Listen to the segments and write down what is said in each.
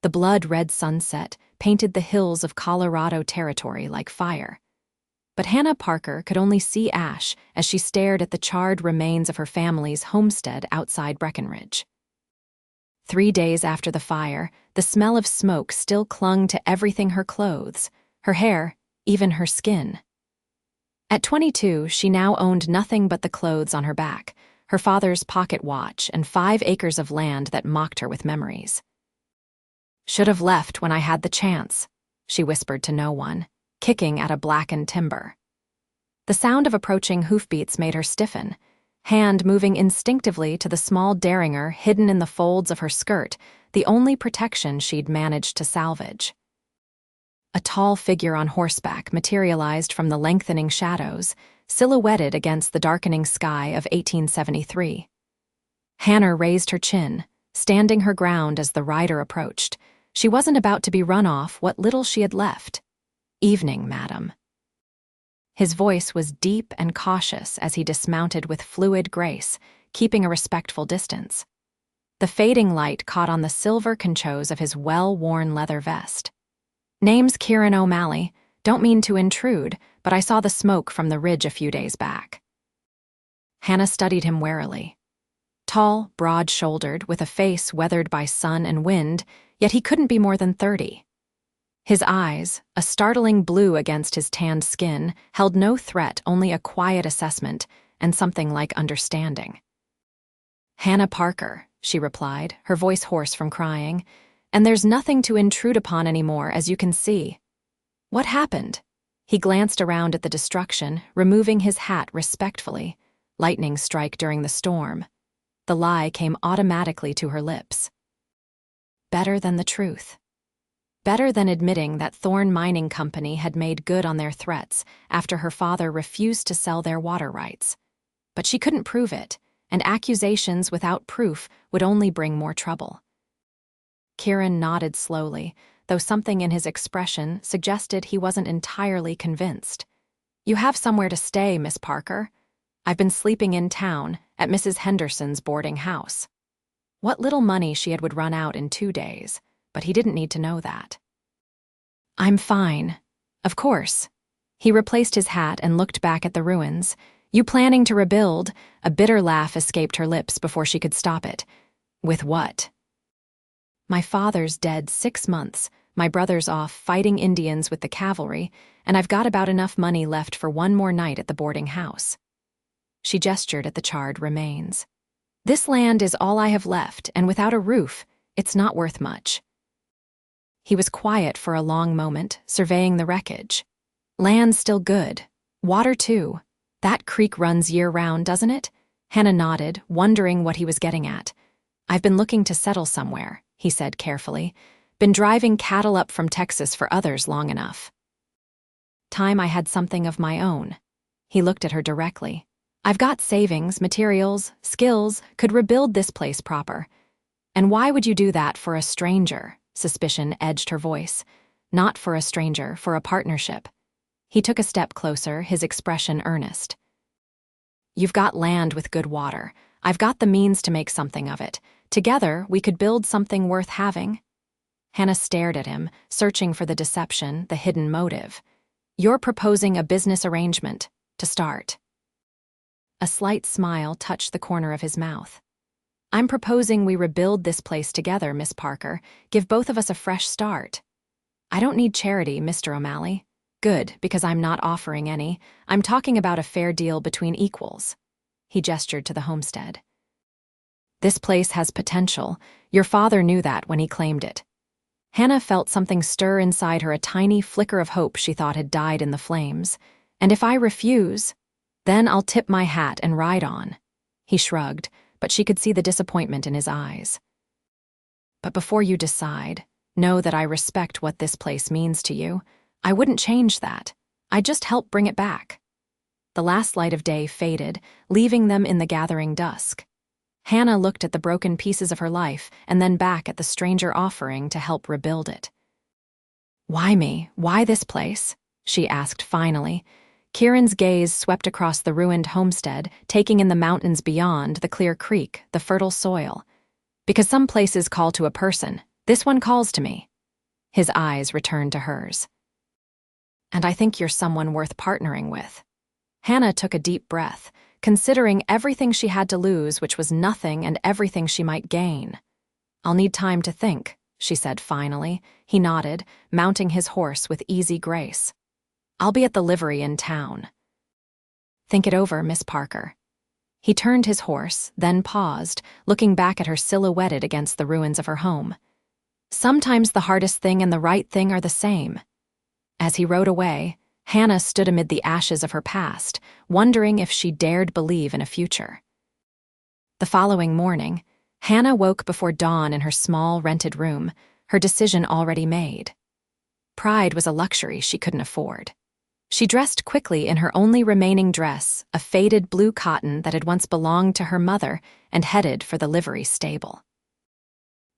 The blood-red sunset painted the hills of Colorado Territory like fire. But Hannah Parker could only see ash as she stared at the charred remains of her family's homestead outside Breckenridge. 3 days after the fire, the smell of smoke still clung to everything: her clothes, her hair, even her skin. At 22, she now owned nothing but the clothes on her back, her father's pocket watch, and 5 acres of land that mocked her with memories. "Should have left when I had the chance," she whispered to no one, kicking at a blackened timber. The sound of approaching hoofbeats made her stiffen, hand moving instinctively to the small derringer hidden in the folds of her skirt, the only protection she'd managed to salvage. A tall figure on horseback materialized from the lengthening shadows, silhouetted against the darkening sky of 1873. Hannah raised her chin, standing her ground as the rider approached. She wasn't about to be run off what little she had left. "Evening, madam." His voice was deep and cautious as he dismounted with fluid grace, keeping a respectful distance. The fading light caught on the silver conchos of his well-worn leather vest. "Name's Kieran O'Malley. Don't mean to intrude, but I saw the smoke from the ridge a few days back." Hannah studied him warily. Tall, broad-shouldered, with a face weathered by sun and wind, yet he couldn't be more than 30. His eyes, a startling blue against his tanned skin, held no threat, only a quiet assessment and something like understanding. "Hannah Parker," she replied, her voice hoarse from crying, "and there's nothing to intrude upon anymore, as you can see." "What happened?" He glanced around at the destruction, removing his hat respectfully. "Lightning strike during the storm." The lie came automatically to her lips. Better than the truth. Better than admitting that Thorn Mining Company had made good on their threats after her father refused to sell their water rights. But she couldn't prove it, and accusations without proof would only bring more trouble. Kieran nodded slowly, though something in his expression suggested he wasn't entirely convinced. "You have somewhere to stay, Miss Parker. I've been sleeping in town, at Mrs. Henderson's boarding house." What little money she had would run out in 2 days, but he didn't need to know that. "I'm fine. Of course." He replaced his hat and looked back at the ruins. "You planning to rebuild?" A bitter laugh escaped her lips before she could stop it. "With what?" "My father's dead 6 months, my brother's off fighting Indians with the cavalry, and I've got about enough money left for one more night at the boarding house." She gestured at the charred remains. "This land is all I have left, and without a roof, it's not worth much." He was quiet for a long moment, surveying the wreckage. "Land's still good. Water, too. That creek runs year-round, doesn't it?" Hannah nodded, wondering what he was getting at. "I've been looking to settle somewhere," he said carefully. "Been driving cattle up from Texas for others long enough. Time I had something of my own." He looked at her directly. "I've got savings, materials, skills, could rebuild this place proper." "And why would you do that for a stranger?" Suspicion edged her voice. "Not for a stranger, for a partnership." He took a step closer, his expression earnest. "You've got land with good water. I've got the means to make something of it. Together, we could build something worth having." Hannah stared at him, searching for the deception, the hidden motive. "You're proposing a business arrangement, to start." A slight smile touched the corner of his mouth. "I'm proposing we rebuild this place together, Miss Parker, give both of us a fresh start." "I don't need charity, Mr. O'Malley." "Good, because I'm not offering any. I'm talking about a fair deal between equals." He gestured to the homestead. "This place has potential. Your father knew that when he claimed it." Hannah felt something stir inside her, a tiny flicker of hope she thought had died in the flames. "And if I refuse, then I'll tip my hat and ride on." He shrugged, but she could see the disappointment in his eyes. "But before you decide, know that I respect what this place means to you. I wouldn't change that. I'd just help bring it back." The last light of day faded, leaving them in the gathering dusk. Hannah looked at the broken pieces of her life and then back at the stranger offering to help rebuild it. "Why me? Why this place?" she asked finally. Kieran's gaze swept across the ruined homestead, taking in the mountains beyond, the clear creek, the fertile soil. "Because some places call to a person. This one calls to me. His eyes returned to hers. And I think you're someone worth partnering with. Hannah took a deep breath, considering everything she had to lose, which was nothing, and everything she might gain. I'll need time to think, she said finally. He nodded, mounting his horse with easy grace. I'll be at the livery in town. Think it over, Miss Parker. He turned his horse, then paused, looking back at her silhouetted against the ruins of her home. Sometimes the hardest thing and the right thing are the same. As he rode away, Hannah stood amid the ashes of her past, wondering if she dared believe in a future. The following morning, Hannah woke before dawn in her small rented room, her decision already made. Pride was a luxury she couldn't afford. She dressed quickly in her only remaining dress, a faded blue cotton that had once belonged to her mother, and headed for the livery stable.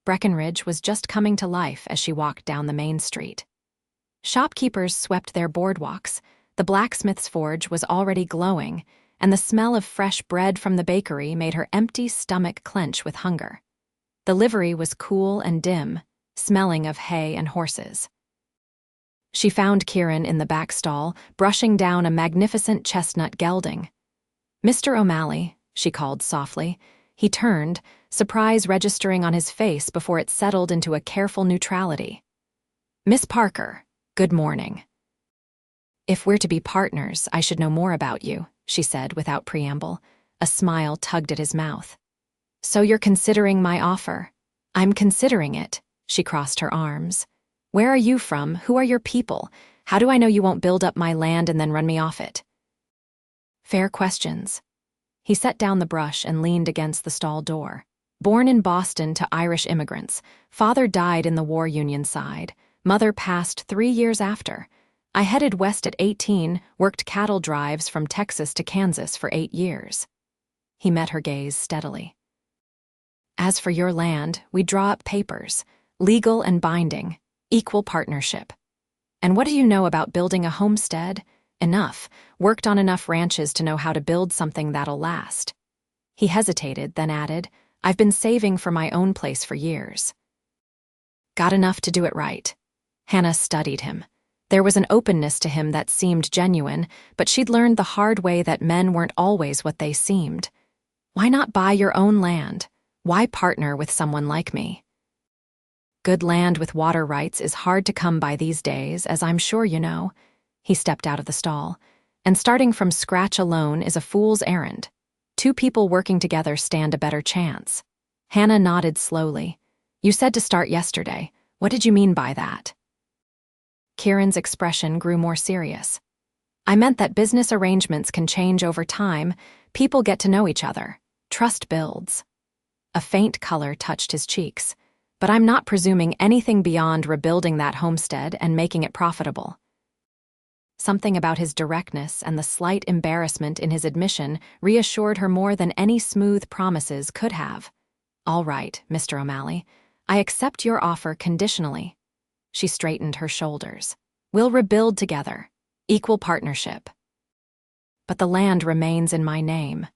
Breckenridge was just coming to life as she walked down the main street. Shopkeepers swept their boardwalks, the blacksmith's forge was already glowing, and the smell of fresh bread from the bakery made her empty stomach clench with hunger. The livery was cool and dim, smelling of hay and horses. She found Kieran in the back stall, brushing down a magnificent chestnut gelding. "Mr. O'Malley," she called softly. He turned, surprise registering on his face before it settled into a careful neutrality. "Miss Parker, good morning." "If we're to be partners, I should know more about you," she said without preamble. A smile tugged at his mouth. "So you're considering my offer?" "I'm considering it." She crossed her arms. "Where are you from? Who are your people? How do I know you won't build up my land and then run me off it?" "Fair questions." He set down the brush and leaned against the stall door. Born in Boston to Irish immigrants, father died in the war union side. Mother passed 3 years after. I headed west at 18, worked cattle drives from Texas to Kansas for 8 years. He met her gaze steadily. "As for your land, we draw up papers, legal and binding, equal partnership. And what do you know about building a homestead? Enough. Worked on enough ranches to know how to build something that'll last." He hesitated, then added, "I've been saving for my own place for years." "Got enough to do it right." Hannah studied him. There was an openness to him that seemed genuine, but she'd learned the hard way that men weren't always what they seemed. "Why not buy your own land? Why partner with someone like me?" "Good land with water rights is hard to come by these days, as I'm sure you know." He stepped out of the stall. "And starting from scratch alone is a fool's errand. 2 people working together stand a better chance." Hannah nodded slowly. "You said to start yesterday. What did you mean by that?" Kieran's expression grew more serious. "I meant that business arrangements can change over time. People get to know each other. Trust builds." A faint color touched his cheeks. "But I'm not presuming anything beyond rebuilding that homestead and making it profitable." Something about his directness and the slight embarrassment in his admission reassured her more than any smooth promises could have. "All right, Mr. O'Malley. I accept your offer conditionally." She straightened her shoulders. "We'll rebuild together. Equal partnership. But the land remains in my name."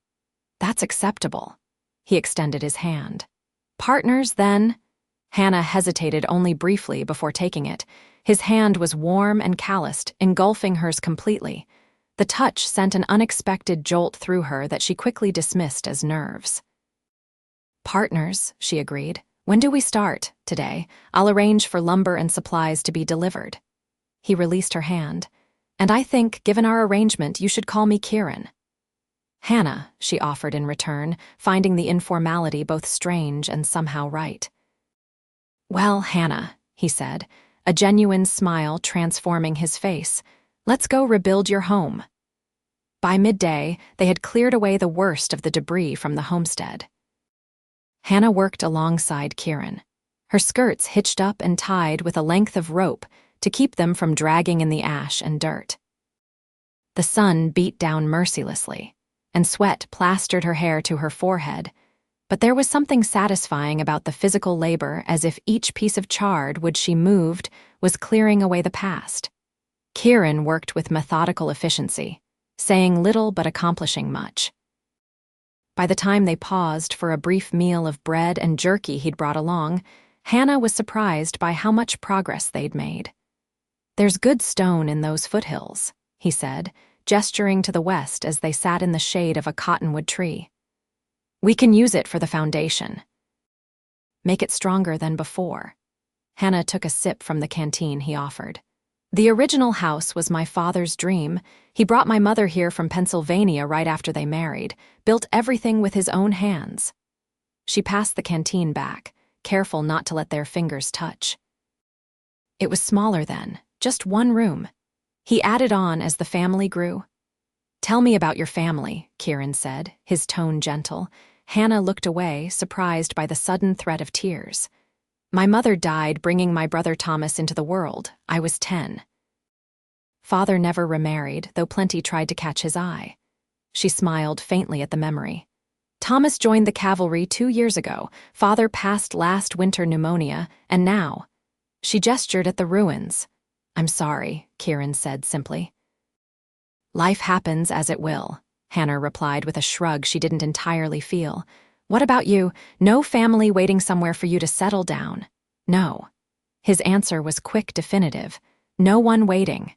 "That's acceptable." He extended his hand. "Partners, then?" Hannah hesitated only briefly before taking it. His hand was warm and calloused, engulfing hers completely. The touch sent an unexpected jolt through her that she quickly dismissed as nerves. "Partners," she agreed. "When do we start?" "Today. I'll arrange for lumber and supplies to be delivered." He released her hand. "And I think, given our arrangement, you should call me Kieran." "Hannah," she offered in return, finding the informality both strange and somehow right. "Well, Hannah," he said, a genuine smile transforming his face. "Let's go rebuild your home." By midday, they had cleared away the worst of the debris from the homestead. Hannah worked alongside Kieran, her skirts hitched up and tied with a length of rope to keep them from dragging in the ash and dirt. The sun beat down mercilessly, and sweat plastered her hair to her forehead, but there was something satisfying about the physical labor, as if each piece of chard wood she moved was clearing away the past. Kieran worked with methodical efficiency, saying little but accomplishing much. By the time they paused for a brief meal of bread and jerky he'd brought along, Hannah was surprised by how much progress they'd made. "There's good stone in those foothills," he said, gesturing to the west as they sat in the shade of a cottonwood tree. "We can use it for the foundation. Make it stronger than before." Hannah took a sip from the canteen he offered. "The original house was my father's dream. He brought my mother here from Pennsylvania right after they married, built everything with his own hands." She passed the canteen back, careful not to let their fingers touch. "It was smaller then, just one room." He added on as the family grew. "Tell me about your family," Kieran said, his tone gentle. Hannah looked away, surprised by the sudden threat of tears. "My mother died bringing my brother Thomas into the world. I was 10. Father never remarried, though plenty tried to catch his eye." She smiled faintly at the memory. "Thomas joined the cavalry 2 years ago. Father passed last winter pneumonia, and now—" She gestured at the ruins. "I'm sorry," Kieran said simply. "Life happens as it will," Hannah replied with a shrug she didn't entirely feel. "What about you? No family waiting somewhere for you to settle down?" "No." His answer was quick, definitive. "No one waiting."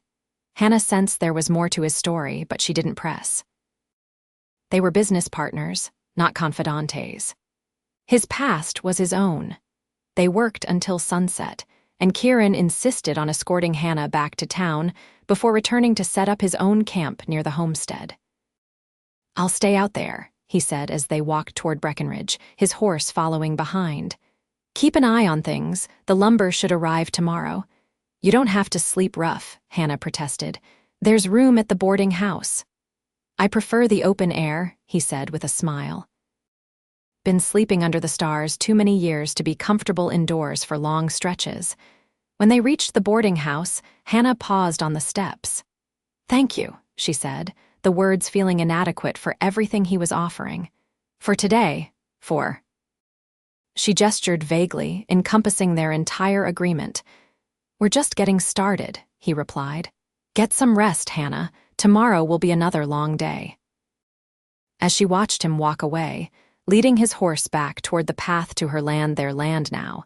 Hannah sensed there was more to his story, but she didn't press. They were business partners, not confidantes. His past was his own. They worked until sunset, and Kieran insisted on escorting Hannah back to town before returning to set up his own camp near the homestead. "I'll stay out there," he said as they walked toward Breckenridge, his horse following behind. "Keep an eye on things. The lumber should arrive tomorrow." "You don't have to sleep rough," Hannah protested. "There's room at the boarding house." "I prefer the open air," he said with a smile. Been sleeping under the stars too many years to be comfortable indoors for long stretches. When they reached the boarding house, Hannah paused on the steps. "Thank you," she said, the words feeling inadequate for everything he was offering. "For today, for—" She gestured vaguely, encompassing their entire agreement. "We're just getting started," he replied. "Get some rest, Hannah. Tomorrow will be another long day." As she watched him walk away, leading his horse back toward the path to her land, their land now,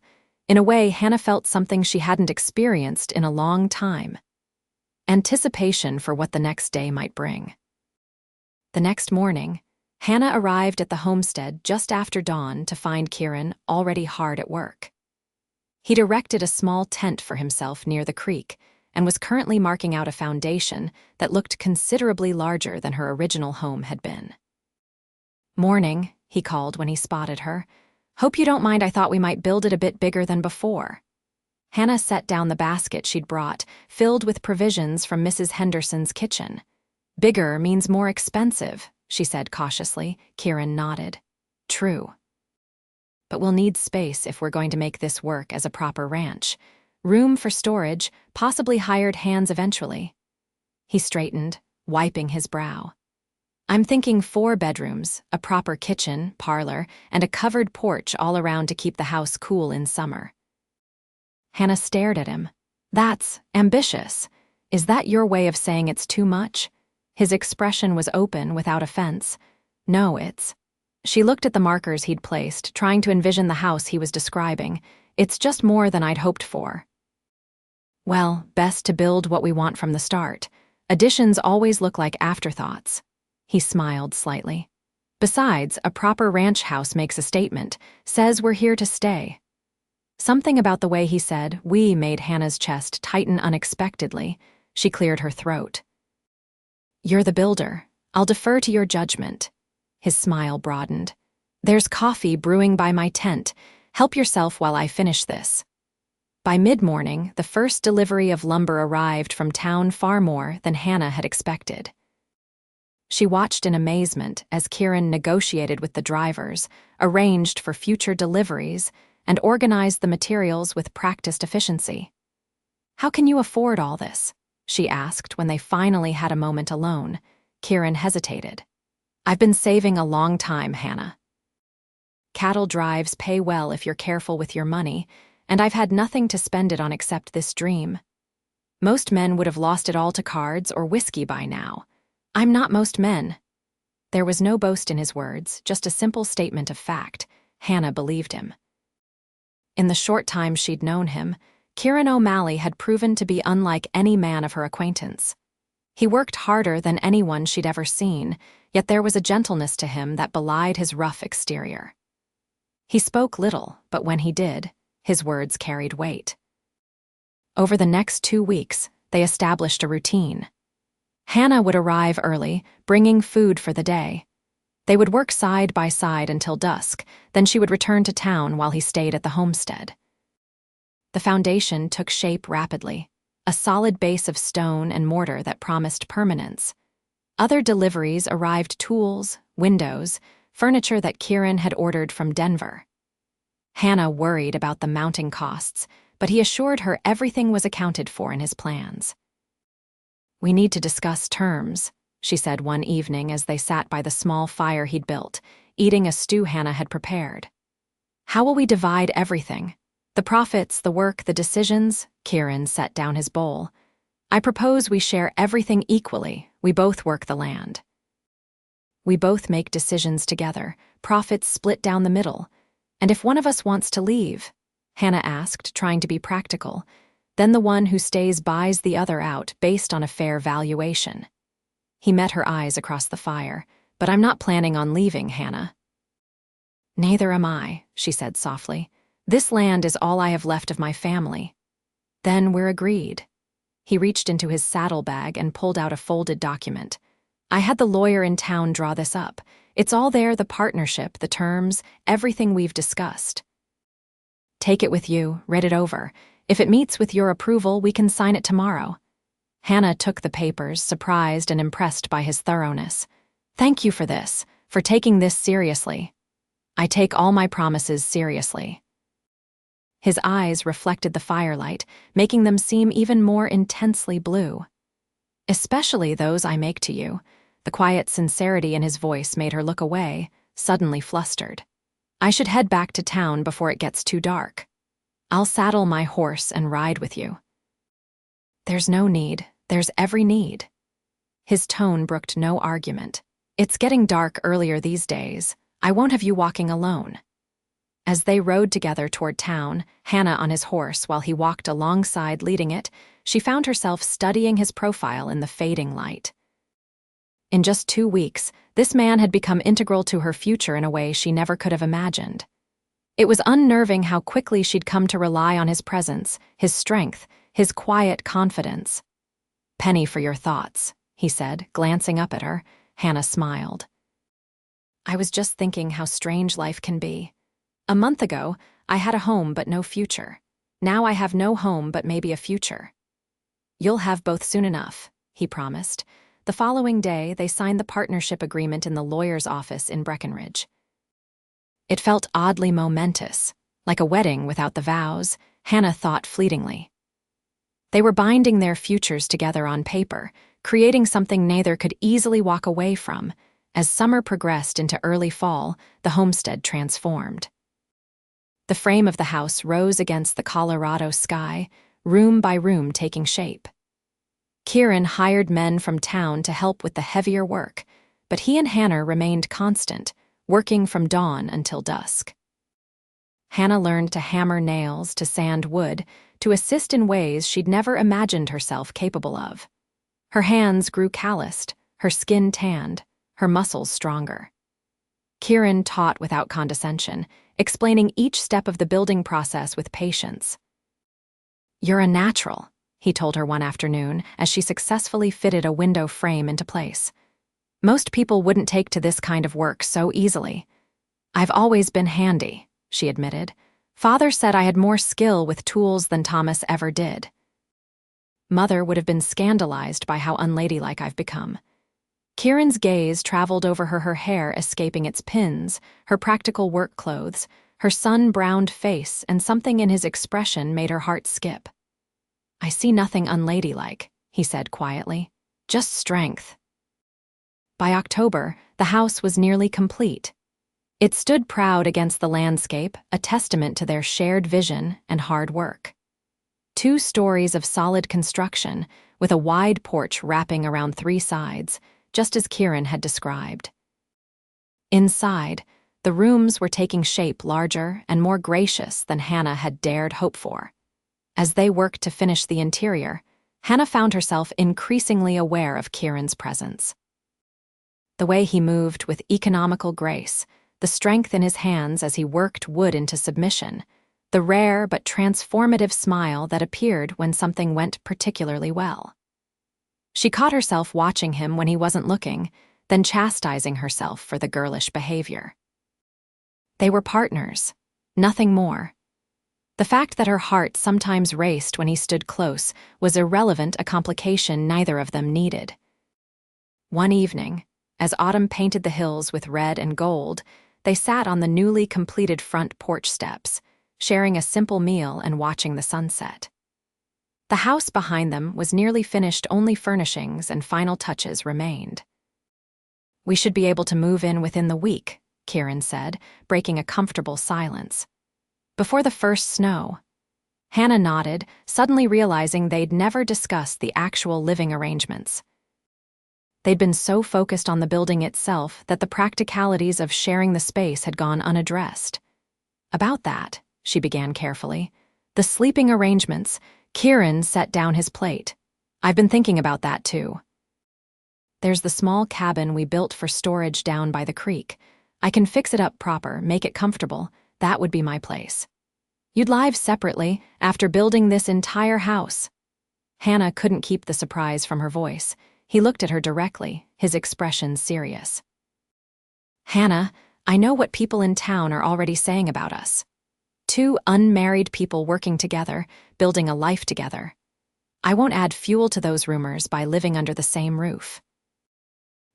in a way Hannah felt something she hadn't experienced in a long time. Anticipation for what the next day might bring. The next morning, Hannah arrived at the homestead just after dawn to find Kieran already hard at work. He'd erected a small tent for himself near the creek and was currently marking out a foundation that looked considerably larger than her original home had been. "Morning," he called when he spotted her. "Hope you don't mind, I thought we might build it a bit bigger than before." Hannah set down the basket she'd brought, filled with provisions from Mrs. Henderson's kitchen. "Bigger means more expensive," she said cautiously. Kieran nodded. "True. But we'll need space if we're going to make this work as a proper ranch. Room for storage, possibly hired hands eventually." He straightened, wiping his brow. "I'm thinking 4 bedrooms, a proper kitchen, parlor, and a covered porch all around to keep the house cool in summer." Hannah stared at him. "That's ambitious. Is that your way of saying it's too much?" His expression was open, without offense. "No, it's—" She looked at the markers he'd placed, trying to envision the house he was describing. "It's just more than I'd hoped for." "Well, best to build what we want from the start. Additions always look like afterthoughts." He smiled slightly. "Besides, a proper ranch house makes a statement, says we're here to stay." Something about the way he said "we" made Hannah's chest tighten unexpectedly. She cleared her throat. "You're the builder. I'll defer to your judgment." His smile broadened. "There's coffee brewing by my tent. Help yourself while I finish this." By mid-morning, the first delivery of lumber arrived from town, far more than Hannah had expected. She watched in amazement as Kieran negotiated with the drivers, arranged for future deliveries, and organized the materials with practiced efficiency. "How can you afford all this?" she asked when they finally had a moment alone. Kieran hesitated. "I've been saving a long time, Hannah. Cattle drives pay well if you're careful with your money, and I've had nothing to spend it on except this dream. Most men would have lost it all to cards or whiskey by now. I'm not most men." There was no boast in his words, just a simple statement of fact. Hannah believed him. In the short time she'd known him, Kieran O'Malley had proven to be unlike any man of her acquaintance. He worked harder than anyone she'd ever seen, yet there was a gentleness to him that belied his rough exterior. He spoke little, but when he did, his words carried weight. Over the next 2 weeks, they established a routine. Hannah would arrive early, bringing food for the day. They would work side by side until dusk, then she would return to town while he stayed at the homestead. The foundation took shape rapidly, a solid base of stone and mortar that promised permanence. Other deliveries arrived: tools, windows, furniture that Kieran had ordered from Denver. Hannah worried about the mounting costs, but he assured her everything was accounted for in his plans. "We need to discuss terms," she said one evening as they sat by the small fire he'd built, eating a stew Hannah had prepared. "How will we divide everything? The profits, the work, the decisions?" Kieran set down his bowl. "I propose we share everything equally. We both work the land. We both make decisions together, profits split down the middle. And if one of us wants to leave," Hannah asked, trying to be practical, "then the one who stays buys the other out based on a fair valuation." He met her eyes across the fire. "But I'm not planning on leaving, Hannah." "Neither am I," she said softly. "This land is all I have left of my family." "Then we're agreed." He reached into his saddlebag and pulled out a folded document. "I had the lawyer in town draw this up. It's all there: the partnership, the terms, everything we've discussed. Take it with you, read it over. If it meets with your approval, we can sign it tomorrow." Hannah took the papers, surprised and impressed by his thoroughness. "Thank you for this, for taking this seriously." "I take all my promises seriously." His eyes reflected the firelight, making them seem even more intensely blue. "Especially those I make to you." The quiet sincerity in his voice made her look away, suddenly flustered. "I should head back to town before it gets too dark. I'll saddle my horse and ride with you." "There's no need. There's every need." His tone brooked no argument. "It's getting dark earlier these days. I won't have you walking alone." As they rode together toward town, Hannah on his horse while he walked alongside leading it, she found herself studying his profile in the fading light. In just 2 weeks, this man had become integral to her future in a way she never could have imagined. It was unnerving how quickly she'd come to rely on his presence, his strength, his quiet confidence. "Penny for your thoughts," he said, glancing up at her. Hannah smiled. "I was just thinking how strange life can be. A month ago, I had a home but no future. Now I have no home but maybe a future." "You'll have both soon enough," he promised. The following day, they signed the partnership agreement in the lawyer's office in Breckenridge. It felt oddly momentous, like a wedding without the vows, Hannah thought fleetingly. They were binding their futures together on paper, creating something neither could easily walk away from. As summer progressed into early fall, the homestead transformed. The frame of the house rose against the Colorado sky, room by room taking shape. Kieran hired men from town to help with the heavier work, but he and Hannah remained constant, working from dawn until dusk. Hannah learned to hammer nails, to sand wood, to assist in ways she'd never imagined herself capable of. Her hands grew calloused, her skin tanned, her muscles stronger. Kieran taught without condescension, explaining each step of the building process with patience. "You're a natural," he told her one afternoon as she successfully fitted a window frame into place. "Most people wouldn't take to this kind of work so easily." "I've always been handy," she admitted. "Father said I had more skill with tools than Thomas ever did." Mother would have been scandalized by how unladylike I've become. Kieran's gaze traveled over her hair escaping its pins, her practical work clothes, her sun-browned face, and something in his expression made her heart skip. "I see nothing unladylike," he said quietly. "Just strength." By October, the house was nearly complete. It stood proud against the landscape, a testament to their shared vision and hard work. 2 stories of solid construction, with a wide porch wrapping around 3 sides, just as Kieran had described. Inside, The rooms were taking shape larger and more gracious than Hannah had dared hope for. As they worked to finish the interior, Hannah found herself increasingly aware of Kieran's presence. The way he moved with economical grace, the strength in his hands as he worked wood into submission, the rare but transformative smile that appeared when something went particularly well. She caught herself watching him when he wasn't looking, then chastising herself for the girlish behavior. They were partners, nothing more. The fact that her heart sometimes raced when he stood close was irrelevant, a complication neither of them needed. One evening, as autumn painted the hills with red and gold, they sat on the newly completed front porch steps, sharing a simple meal and watching the sunset. The house behind them was nearly finished, only furnishings and final touches remained. "We should be able to move in within the week," Kieran said, breaking a comfortable silence. "Before the first snow." Hannah nodded, suddenly realizing they'd never discussed the actual living arrangements. They'd been so focused on the building itself that the practicalities of sharing the space had gone unaddressed. "About that," she began carefully, "the sleeping arrangements," Kieran set down his plate. "I've been thinking about that too. There's the small cabin we built for storage down by the creek. I can fix it up proper, make it comfortable. That would be my place. You'd live separately after building this entire house." Hannah couldn't keep the surprise from her voice. He looked at her directly, his expression serious. "Hannah, I know what people in town are already saying about us. Two unmarried people working together, building a life together. I won't add fuel to those rumors by living under the same roof."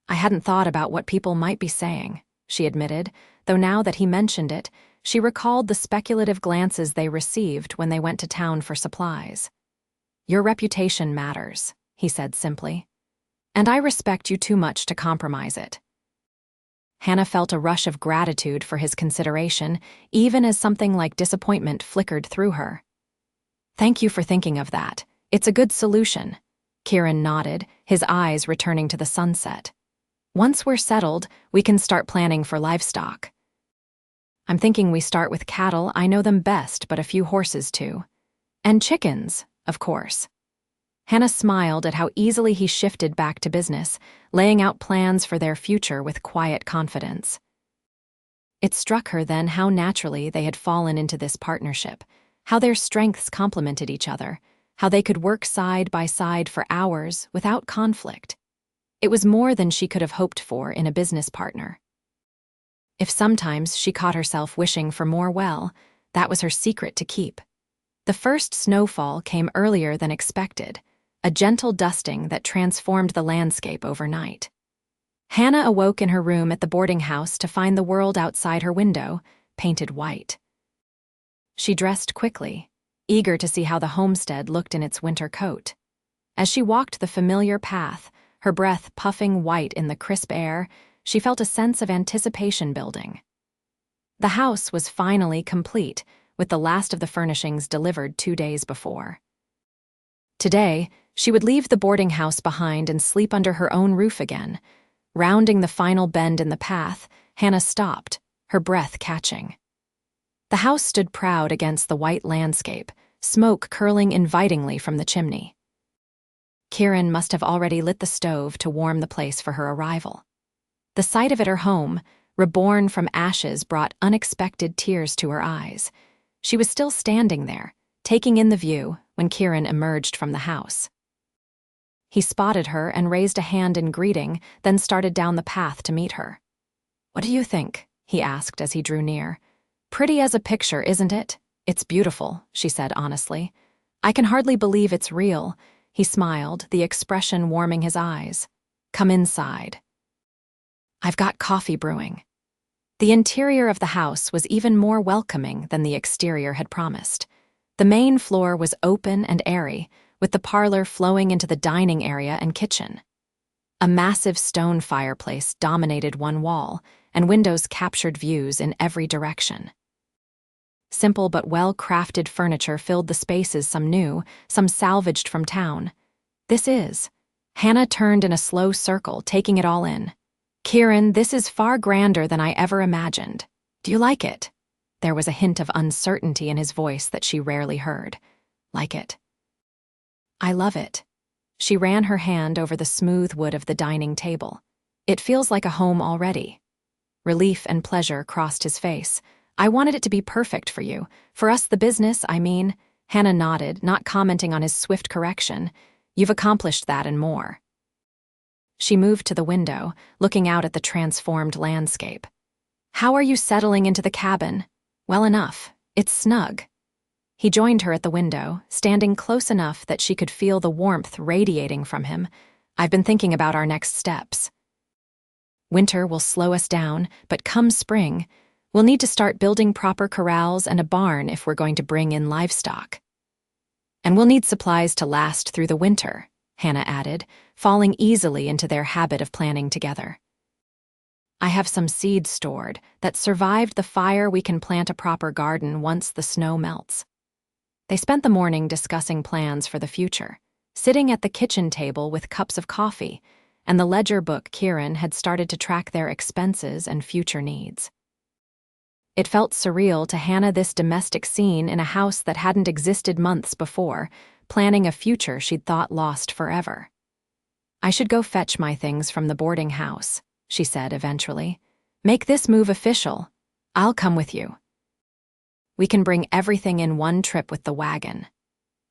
"I hadn't thought about what people might be saying," she admitted, though now that he mentioned it, she recalled the speculative glances they received when they went to town for supplies. "Your reputation matters," he said simply. "And I respect you too much to compromise it." Hannah felt a rush of gratitude for his consideration, even as something like disappointment flickered through her. "Thank you for thinking of that. It's a good solution." Kieran nodded, his eyes returning to the sunset. "Once we're settled, we can start planning for livestock. I'm thinking we start with cattle. I know them best, but a few horses too. And chickens, of course." Hannah smiled at how easily he shifted back to business, laying out plans for their future with quiet confidence. It struck her then how naturally they had fallen into this partnership, how their strengths complemented each other, how they could work side by side for hours without conflict. It was more than she could have hoped for in a business partner. If sometimes she caught herself wishing for more, well, that was her secret to keep. The first snowfall came earlier than expected, a gentle dusting that transformed the landscape overnight. Hannah awoke in her room at the boarding house to find the world outside her window, painted white. She dressed quickly, eager to see how the homestead looked in its winter coat. As she walked the familiar path, her breath puffing white in the crisp air, she felt a sense of anticipation building. The house was finally complete, with the last of the furnishings delivered 2 days before. Today, she would leave the boarding house behind and sleep under her own roof again. Rounding the final bend in the path, Hannah stopped, her breath catching. The house stood proud against the white landscape, smoke curling invitingly from the chimney. Kieran must have already lit the stove to warm the place for her arrival. The sight of it, her home, reborn from ashes, brought unexpected tears to her eyes. She was still standing there, taking in the view, when Kieran emerged from the house. He spotted her and raised a hand in greeting, then started down the path to meet her. "What do you think?" he asked as he drew near. "Pretty as a picture, isn't it?" "It's beautiful," she said honestly. "I can hardly believe it's real." He smiled, the expression warming his eyes. "Come inside. I've got coffee brewing." The interior of the house was even more welcoming than the exterior had promised. The main floor was open and airy, with the parlor flowing into the dining area and kitchen. A massive stone fireplace dominated one wall, and windows captured views in every direction. Simple but well-crafted furniture filled the spaces, some new, some salvaged from town. Hannah turned in a slow circle, taking it all in. "Kieran, this is far grander than I ever imagined." Do you like it? There was a hint of uncertainty in his voice that she rarely heard. Like it? I love it. She ran her hand over the smooth wood of the dining table. It feels like a home already. Relief and pleasure crossed his face. I wanted it to be perfect for you. For us, the business, I mean. Hannah nodded, not commenting on his swift correction. You've accomplished that and more. She moved to the window, looking out at the transformed landscape. How are you settling into the cabin? Well enough. It's snug. He joined her at the window, standing close enough that she could feel the warmth radiating from him. I've been thinking about our next steps. Winter will slow us down, but come spring, we'll need to start building proper corrals and a barn if we're going to bring in livestock. And we'll need supplies to last through the winter, Hannah added, falling easily into their habit of planning together. I have some seeds stored that survived the fire. We can plant a proper garden once the snow melts. They spent the morning discussing plans for the future, sitting at the kitchen table with cups of coffee, and the ledger book Kieran had started to track their expenses and future needs. It felt surreal to Hannah, this domestic scene in a house that hadn't existed months before, planning a future she'd thought lost forever. I should go fetch my things from the boarding house, she said eventually. Make this move official. I'll come with you. We can bring everything in one trip with the wagon.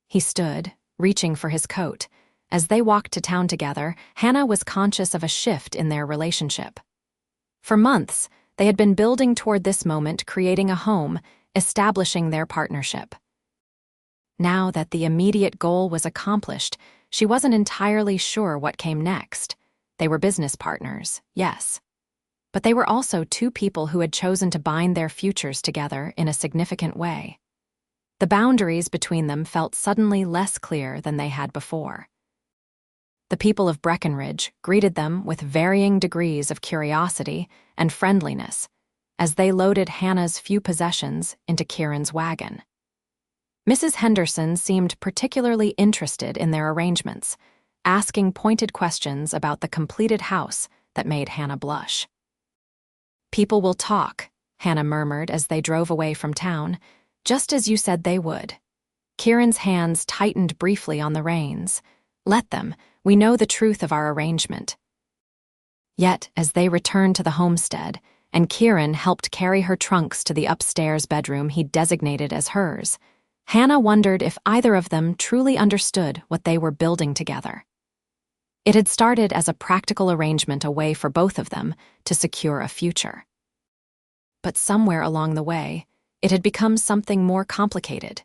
He stood, reaching for his coat. As they walked to town together, Hannah was conscious of a shift in their relationship. For months, they had been building toward this moment, creating a home, establishing their partnership. Now that the immediate goal was accomplished, she wasn't entirely sure what came next. They were business partners, yes. But they were also two people who had chosen to bind their futures together in a significant way. The boundaries between them felt suddenly less clear than they had before. The people of Breckenridge greeted them with varying degrees of curiosity and friendliness as they loaded Hannah's few possessions into Kieran's wagon. Mrs. Henderson seemed particularly interested in their arrangements, asking pointed questions about the completed house that made Hannah blush. People will talk, Hannah murmured as they drove away from town, just as you said they would. Kieran's hands tightened briefly on the reins. Let them. We know the truth of our arrangement. Yet, as they returned to the homestead, and Kieran helped carry her trunks to the upstairs bedroom he'd designated as hers, Hannah wondered if either of them truly understood what they were building together. It had started as a practical arrangement, a way for both of them to secure a future. But somewhere along the way, it had become something more complicated.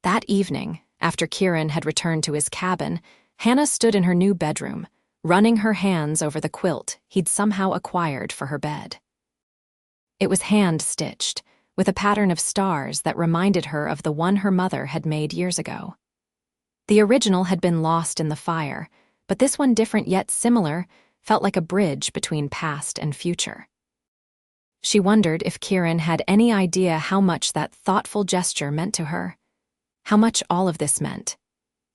That evening, after Kieran had returned to his cabin, Hannah stood in her new bedroom, running her hands over the quilt he'd somehow acquired for her bed. It was hand-stitched, with a pattern of stars that reminded her of the one her mother had made years ago. The original had been lost in the fire, but this one, different yet similar, felt like a bridge between past and future. She wondered if Kieran had any idea how much that thoughtful gesture meant to her, how much all of this meant.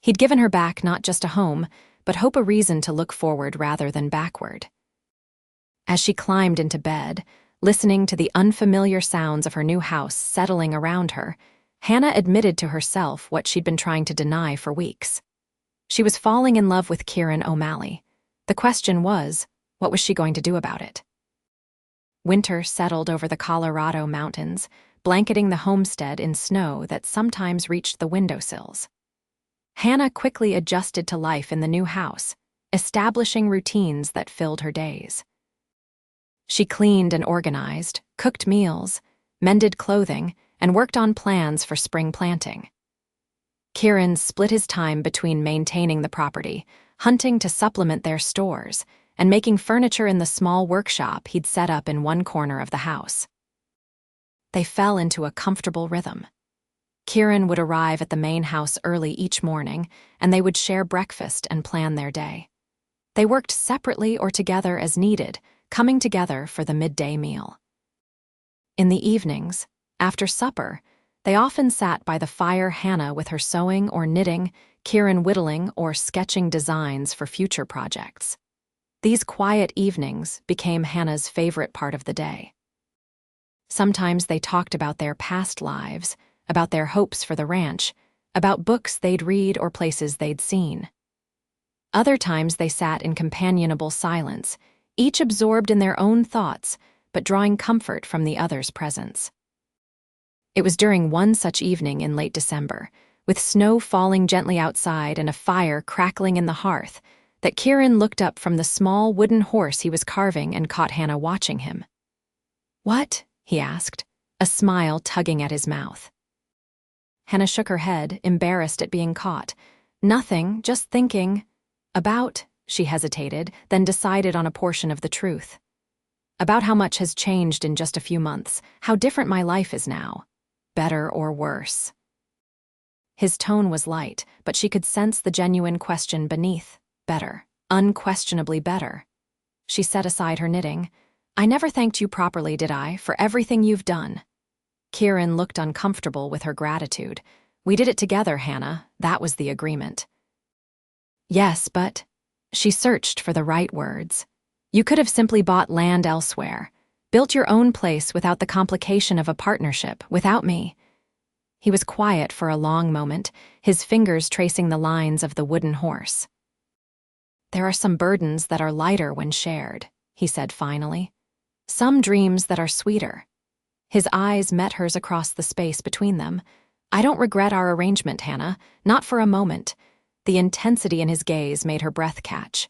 He'd given her back not just a home, but hope, a reason to look forward rather than backward. As she climbed into bed, listening to the unfamiliar sounds of her new house settling around her, Hannah admitted to herself what she'd been trying to deny for weeks. She was falling in love with Kieran O'Malley. The question was, what was she going to do about it? Winter settled over the Colorado mountains, blanketing the homestead in snow that sometimes reached the windowsills. Hannah quickly adjusted to life in the new house, establishing routines that filled her days. She cleaned and organized, cooked meals, mended clothing, and worked on plans for spring planting. Kieran split his time between maintaining the property, hunting to supplement their stores, and making furniture in the small workshop he'd set up in one corner of the house. They fell into a comfortable rhythm. Kieran would arrive at the main house early each morning, and they would share breakfast and plan their day. They worked separately or together as needed, coming together for the midday meal. In the evenings, after supper, they often sat by the fire, Hannah with her sewing or knitting, Kieran whittling or sketching designs for future projects. These quiet evenings became Hannah's favorite part of the day. Sometimes they talked about their past lives, about their hopes for the ranch, about books they'd read or places they'd seen. Other times they sat in companionable silence, each absorbed in their own thoughts, but drawing comfort from the other's presence. It was during one such evening in late December, with snow falling gently outside and a fire crackling in the hearth, that Kieran looked up from the small wooden horse he was carving and caught Hannah watching him. "What?" he asked, a smile tugging at his mouth. Hannah shook her head, embarrassed at being caught. "Nothing, just thinking." "About," she hesitated, then decided on a portion of the truth. "About how much has changed in just a few months, how different my life is now. Better or worse?" His tone was light, but she could sense the genuine question beneath. Better. Unquestionably better. She set aside her knitting. "I never thanked you properly, did I, for everything you've done?" Kieran looked uncomfortable with her gratitude. "We did it together, Hannah. That was the agreement." "Yes, but..." She searched for the right words. "You could have simply bought land elsewhere, built your own place without the complication of a partnership, without me." He was quiet for a long moment, his fingers tracing the lines of the wooden horse. "There are some burdens that are lighter when shared," he said finally. "Some dreams that are sweeter." His eyes met hers across the space between them. "I don't regret our arrangement, Hannah, not for a moment." The intensity in his gaze made her breath catch.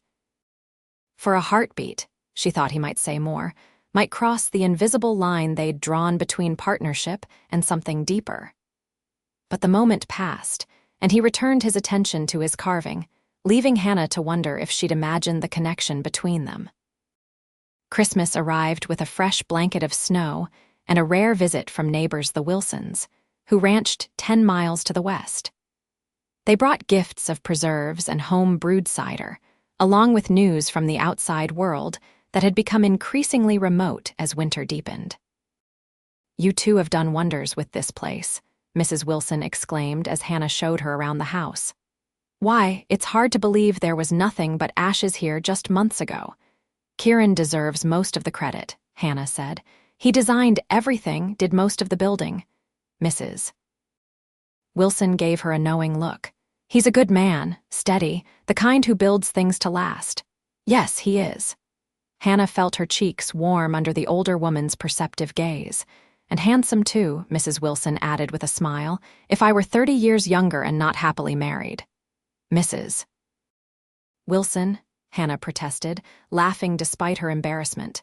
For a heartbeat, she thought he might say more, might cross the invisible line they'd drawn between partnership and something deeper. But the moment passed, and he returned his attention to his carving, leaving Hannah to wonder if she'd imagined the connection between them. Christmas arrived with a fresh blanket of snow and a rare visit from neighbors the Wilsons, who ranched 10 miles to the west. They brought gifts of preserves and home-brewed cider, along with news from the outside world that had become increasingly remote as winter deepened. "You two have done wonders with this place," Mrs. Wilson exclaimed as Hannah showed her around the house. "Why, it's hard to believe there was nothing but ashes here just months ago." "Kieran deserves most of the credit," Hannah said. "He designed everything, did most of the building." Mrs. Wilson gave her a knowing look. "He's a good man, steady, the kind who builds things to last." "Yes, he is." Hannah felt her cheeks warm under the older woman's perceptive gaze. "And handsome, too," Mrs. Wilson added with a smile, "if I were 30 years younger and not happily married." "Mrs. Wilson," Hannah protested, laughing despite her embarrassment.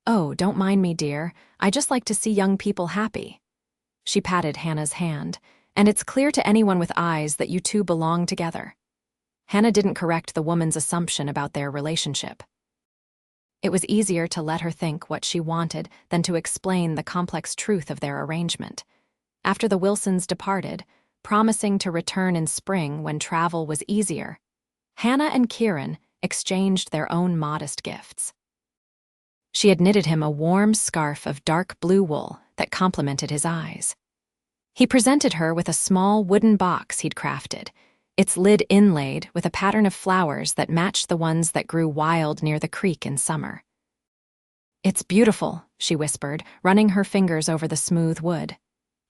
"Oh, don't mind me, dear. I just like to see young people happy." She patted Hannah's hand. "And it's clear to anyone with eyes that you two belong together." Hannah didn't correct the woman's assumption about their relationship. It was easier to let her think what she wanted than to explain the complex truth of their arrangement. After the Wilsons departed, promising to return in spring when travel was easier, Hannah and Kieran exchanged their own modest gifts. She had knitted him a warm scarf of dark blue wool that complemented his eyes. He presented her with a small wooden box he'd crafted, its lid inlaid with a pattern of flowers that matched the ones that grew wild near the creek in summer. "It's beautiful," she whispered, running her fingers over the smooth wood.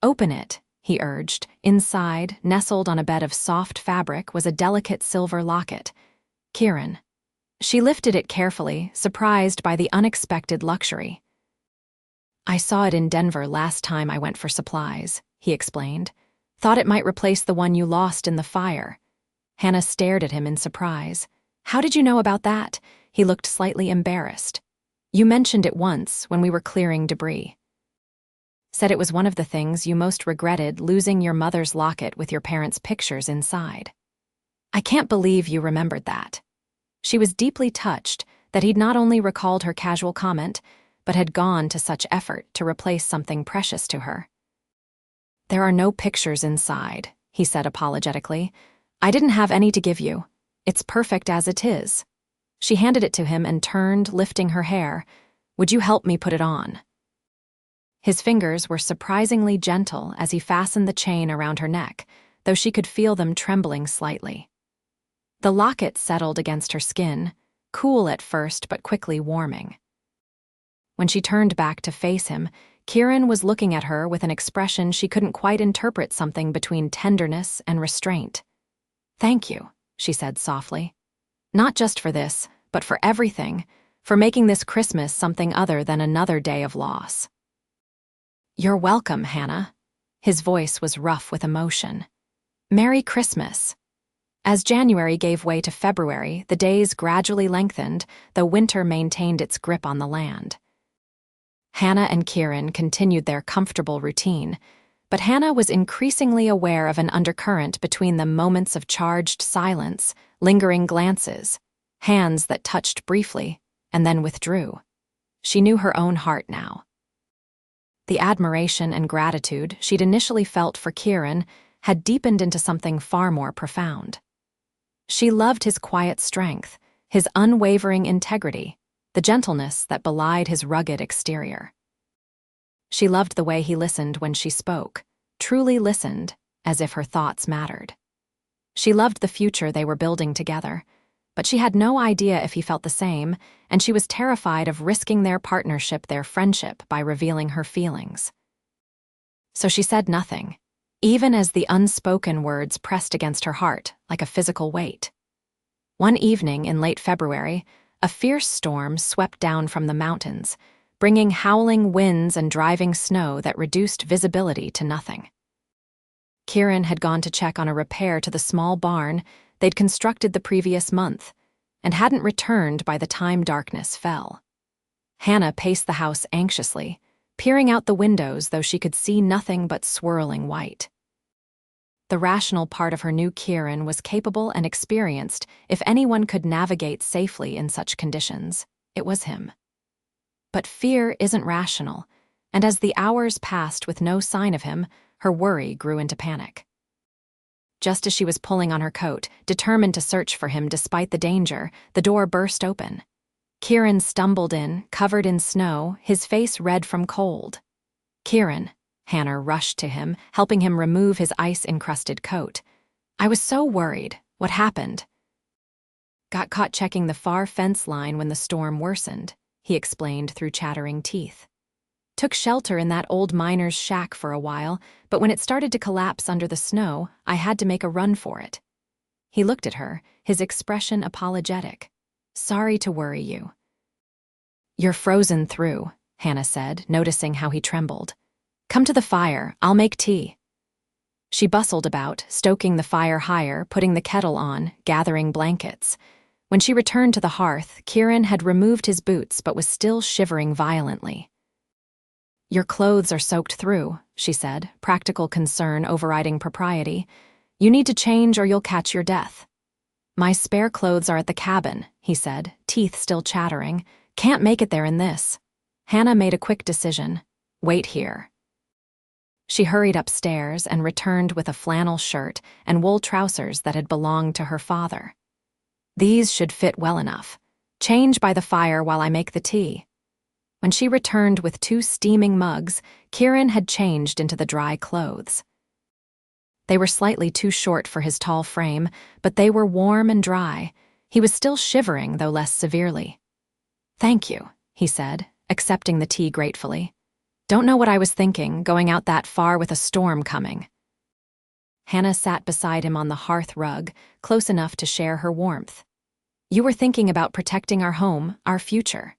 "Open it," he urged. Inside, nestled on a bed of soft fabric, was a delicate silver locket. "Kieran." She lifted it carefully, surprised by the unexpected luxury. "I saw it in Denver last time I went for supplies," he explained. "Thought it might replace the one you lost in the fire." Hannah stared at him in surprise. "How did you know about that?" He looked slightly embarrassed. "You mentioned it once when we were clearing debris. Said it was one of the things you most regretted, losing your mother's locket with your parents' pictures inside." "I can't believe you remembered that." She was deeply touched that he'd not only recalled her casual comment, but had gone to such effort to replace something precious to her. "There are no pictures inside," he said apologetically. "I didn't have any to give you. It's perfect as it is." She handed it to him and turned, lifting her hair. "Would you help me put it on?" His fingers were surprisingly gentle as he fastened the chain around her neck, though she could feel them trembling slightly. The locket settled against her skin, cool at first but quickly warming. When she turned back to face him, Kieran was looking at her with an expression she couldn't quite interpret, something between tenderness and restraint. "Thank you," she said softly. "Not just for this, but for everything, for making this Christmas something other than another day of loss." "You're welcome, Hannah." His voice was rough with emotion. "Merry Christmas." As January gave way to February, the days gradually lengthened, though winter maintained its grip on the land. Hannah and Kieran continued their comfortable routine, but Hannah was increasingly aware of an undercurrent between them, moments of charged silence, lingering glances, hands that touched briefly and then withdrew. She knew her own heart now. The admiration and gratitude she'd initially felt for Kieran had deepened into something far more profound. She loved his quiet strength, his unwavering integrity, the gentleness that belied his rugged exterior. She loved the way he listened when she spoke, truly listened, as if her thoughts mattered. She loved the future they were building together, but she had no idea if he felt the same, and she was terrified of risking their partnership, their friendship, by revealing her feelings. So she said nothing, even as the unspoken words pressed against her heart like a physical weight. One evening in late February, a fierce storm swept down from the mountains, bringing howling winds and driving snow that reduced visibility to nothing. Kieran had gone to check on a repair to the small barn they'd constructed the previous month, and hadn't returned by the time darkness fell. Hannah paced the house anxiously, peering out the windows though she could see nothing but swirling white. The rational part of her knew Kieran was capable and experienced. If anyone could navigate safely in such conditions, it was him. But fear isn't rational, and as the hours passed with no sign of him, her worry grew into panic. Just as she was pulling on her coat, determined to search for him despite the danger, the door burst open. Kieran stumbled in, covered in snow, his face red from cold. "Kieran," Hannah rushed to him, helping him remove his ice-encrusted coat. "I was so worried. What happened?" "Got caught checking the far fence line when the storm worsened," he explained through chattering teeth. "Took shelter in that old miner's shack for a while, but when it started to collapse under the snow, I had to make a run for it." He looked at her, his expression apologetic. "Sorry to worry you." "You're frozen through," Hannah said, noticing how he trembled. "Come to the fire, I'll make tea." She bustled about, stoking the fire higher, putting the kettle on, gathering blankets. When she returned to the hearth, Kieran had removed his boots but was still shivering violently. "Your clothes are soaked through," she said, practical concern overriding propriety. "You need to change or you'll catch your death." "My spare clothes are at the cabin," he said, teeth still chattering. "Can't make it there in this." Hannah made a quick decision. "Wait here." She hurried upstairs and returned with a flannel shirt and wool trousers that had belonged to her father. "These should fit well enough. Change by the fire while I make the tea." When she returned with 2 steaming mugs, Kieran had changed into the dry clothes. They were slightly too short for his tall frame, but they were warm and dry. He was still shivering, though less severely. "Thank you," he said, accepting the tea gratefully. "Don't know what I was thinking, going out that far with a storm coming." Hannah sat beside him on the hearth rug, close enough to share her warmth. "You were thinking about protecting our home, our future."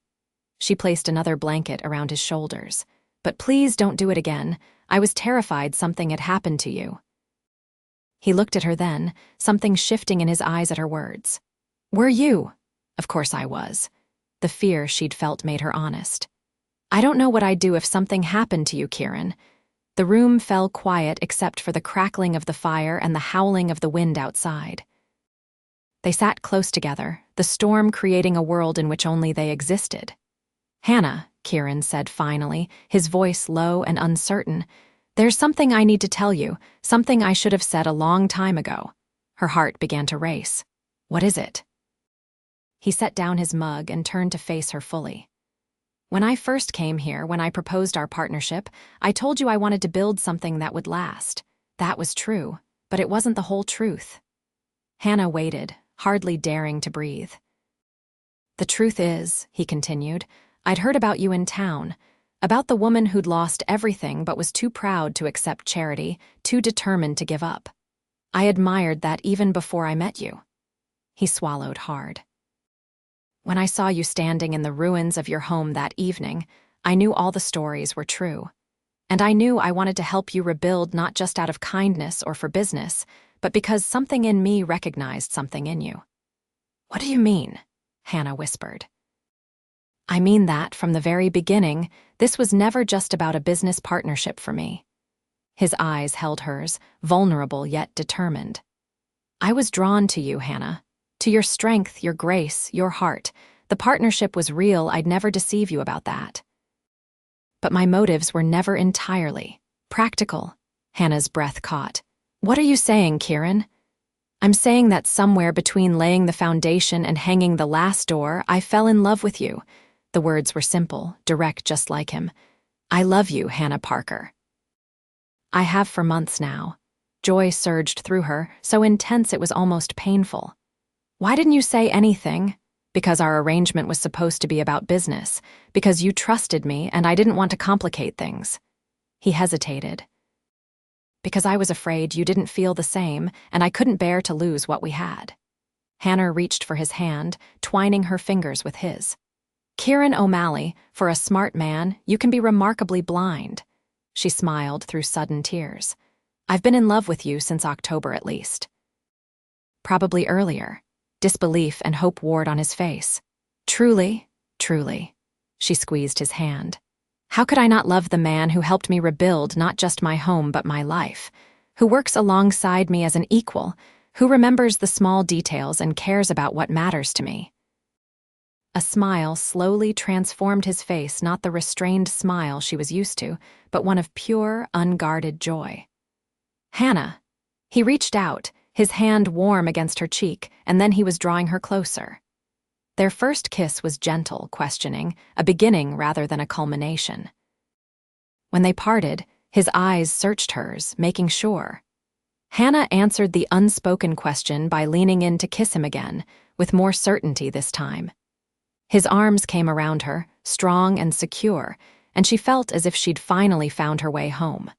She placed another blanket around his shoulders. "But please don't do it again. I was terrified something had happened to you." He looked at her then, something shifting in his eyes at her words. "Were you?" "Of course I was." The fear she'd felt made her honest. "I don't know what I'd do if something happened to you, Kieran." The room fell quiet except for the crackling of the fire and the howling of the wind outside. They sat close together, the storm creating a world in which only they existed. "Hannah," Kieran said finally, his voice low and uncertain, "there's something I need to tell you, something I should have said a long time ago." Her heart began to race. "What is it?" He set down his mug and turned to face her fully. "When I first came here, when I proposed our partnership, I told you I wanted to build something that would last. That was true, but it wasn't the whole truth." Hannah waited, hardly daring to breathe. "The truth is," he continued, "I'd heard about you in town. About the woman who'd lost everything but was too proud to accept charity, too determined to give up. I admired that even before I met you. He swallowed hard. When I saw you standing in the ruins of your home that evening, I knew all the stories were true. And I knew I wanted to help you rebuild not just out of kindness or for business, but because something in me recognized something in you. What do you mean? Hannah whispered. I mean that, from the very beginning, this was never just about a business partnership for me. His eyes held hers, vulnerable yet determined. I was drawn to you, Hannah. To your strength, your grace, your heart. The partnership was real, I'd never deceive you about that. But my motives were never entirely practical. Hannah's breath caught. What are you saying, Kieran? I'm saying that somewhere between laying the foundation and hanging the last door, I fell in love with you. The words were simple, direct, just like him. I love you, Hannah Parker. I have for months now. Joy surged through her, so intense it was almost painful. Why didn't you say anything? Because our arrangement was supposed to be about business, because you trusted me and I didn't want to complicate things. He hesitated. Because I was afraid you didn't feel the same, and I couldn't bear to lose what we had. Hannah reached for his hand, twining her fingers with his. Kieran O'Malley, for a smart man, you can be remarkably blind. She smiled through sudden tears. I've been in love with you since October at least. Probably earlier. Disbelief and hope warred on his face. Truly, truly. She squeezed his hand. How could I not love the man who helped me rebuild not just my home but my life, who works alongside me as an equal, who remembers the small details and cares about what matters to me? A smile slowly transformed his face, not the restrained smile she was used to, but one of pure, unguarded joy. Hannah. He reached out, his hand warm against her cheek, and then he was drawing her closer. Their first kiss was gentle, questioning, a beginning rather than a culmination. When they parted, his eyes searched hers, making sure. Hannah answered the unspoken question by leaning in to kiss him again, with more certainty this time. His arms came around her, strong and secure, and she felt as if she'd finally found her way home.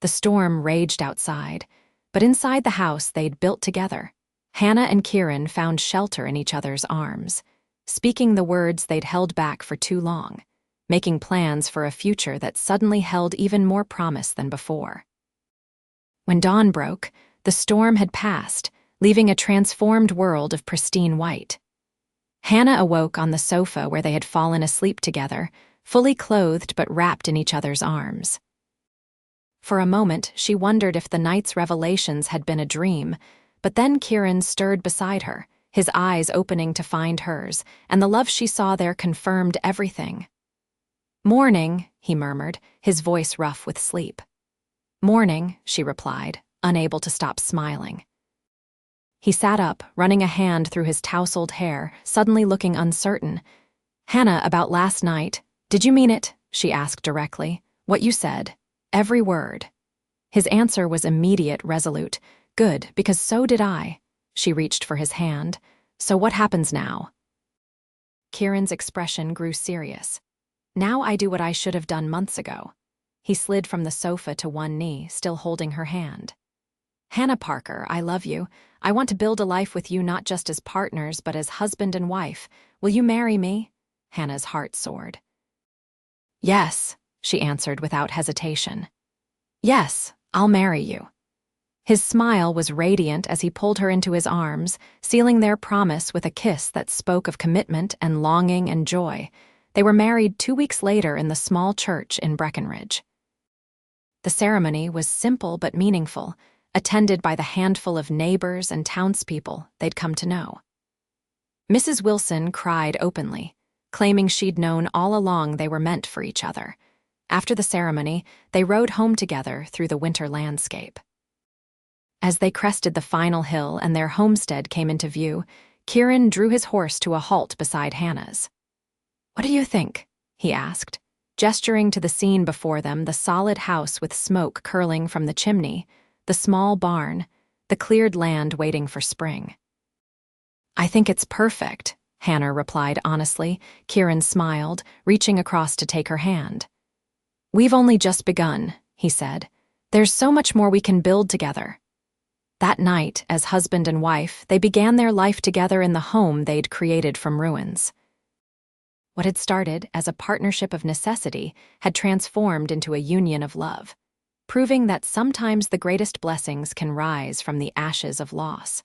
The storm raged outside, but inside the house they'd built together. Hannah and Kieran found shelter in each other's arms, speaking the words they'd held back for too long, making plans for a future that suddenly held even more promise than before. When dawn broke, the storm had passed, leaving a transformed world of pristine white. Hannah awoke on the sofa where they had fallen asleep together, fully clothed but wrapped in each other's arms. For a moment, she wondered if the night's revelations had been a dream, but then Kieran stirred beside her, his eyes opening to find hers, and the love she saw there confirmed everything. Morning, he murmured, his voice rough with sleep. Morning, she replied, unable to stop smiling. He sat up, running a hand through his tousled hair, suddenly looking uncertain. Hannah, about last night, did you mean it? She asked directly. What you said. Every word. His answer was immediate, resolute. Good, because so did I. She reached for his hand. So what happens now? Kieran's expression grew serious. Now I do what I should have done months ago. He slid from the sofa to one knee, still holding her hand. Hannah Parker, I love you. I want to build a life with you not just as partners, but as husband and wife. Will you marry me? Hannah's heart soared. Yes, she answered without hesitation. Yes, I'll marry you. His smile was radiant as he pulled her into his arms, sealing their promise with a kiss that spoke of commitment and longing and joy. They were married 2 weeks later in the small church in Breckenridge. The ceremony was simple but meaningful, attended by the handful of neighbors and townspeople they'd come to know. Mrs. Wilson cried openly, claiming she'd known all along they were meant for each other. After the ceremony, they rode home together through the winter landscape. As they crested the final hill and their homestead came into view, Kieran drew his horse to a halt beside Hannah's. What do you think? He asked, gesturing to the scene before them, the solid house with smoke curling from the chimney, the small barn, the cleared land waiting for spring. I think it's perfect, Hannah replied honestly. Kieran smiled, reaching across to take her hand. "We've only just begun," he said. "There's so much more we can build together." That night, as husband and wife, they began their life together in the home they'd created from ruins. What had started as a partnership of necessity had transformed into a union of love, proving that sometimes the greatest blessings can rise from the ashes of loss.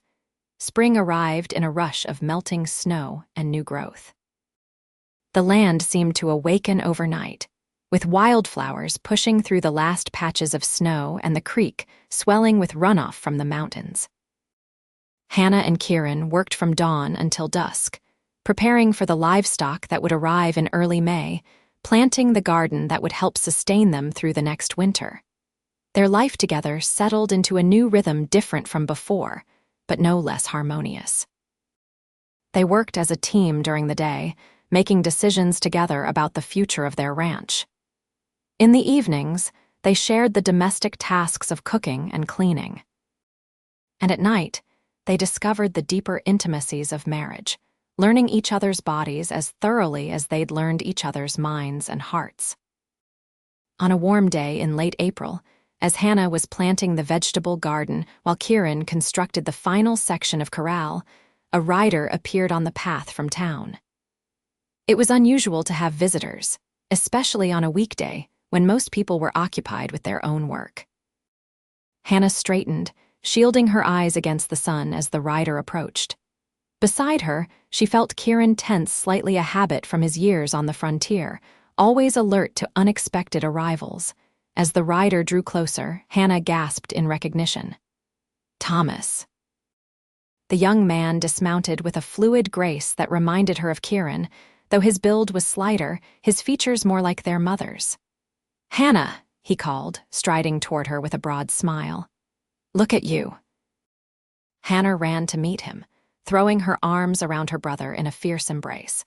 Spring arrived in a rush of melting snow and new growth. The land seemed to awaken overnight, with wildflowers pushing through the last patches of snow and the creek swelling with runoff from the mountains. Hannah and Kieran worked from dawn until dusk, preparing for the livestock that would arrive in early May, planting the garden that would help sustain them through the next winter. Their life together settled into a new rhythm different from before, but no less harmonious. They worked as a team during the day, making decisions together about the future of their ranch. In the evenings, they shared the domestic tasks of cooking and cleaning. And at night, they discovered the deeper intimacies of marriage, learning each other's bodies as thoroughly as they'd learned each other's minds and hearts. On a warm day in late April, as Hannah was planting the vegetable garden while Kieran constructed the final section of corral, a rider appeared on the path from town. It was unusual to have visitors, especially on a weekday when most people were occupied with their own work. Hannah straightened, shielding her eyes against the sun as the rider approached. Beside her, she felt Kieran tense slightly, a habit from his years on the frontier, always alert to unexpected arrivals. As the rider drew closer, Hannah gasped in recognition. "Thomas." The young man dismounted with a fluid grace that reminded her of Kieran, though his build was slighter, his features more like their mother's. "Hannah," he called, striding toward her with a broad smile. "Look at you." Hannah ran to meet him, throwing her arms around her brother in a fierce embrace.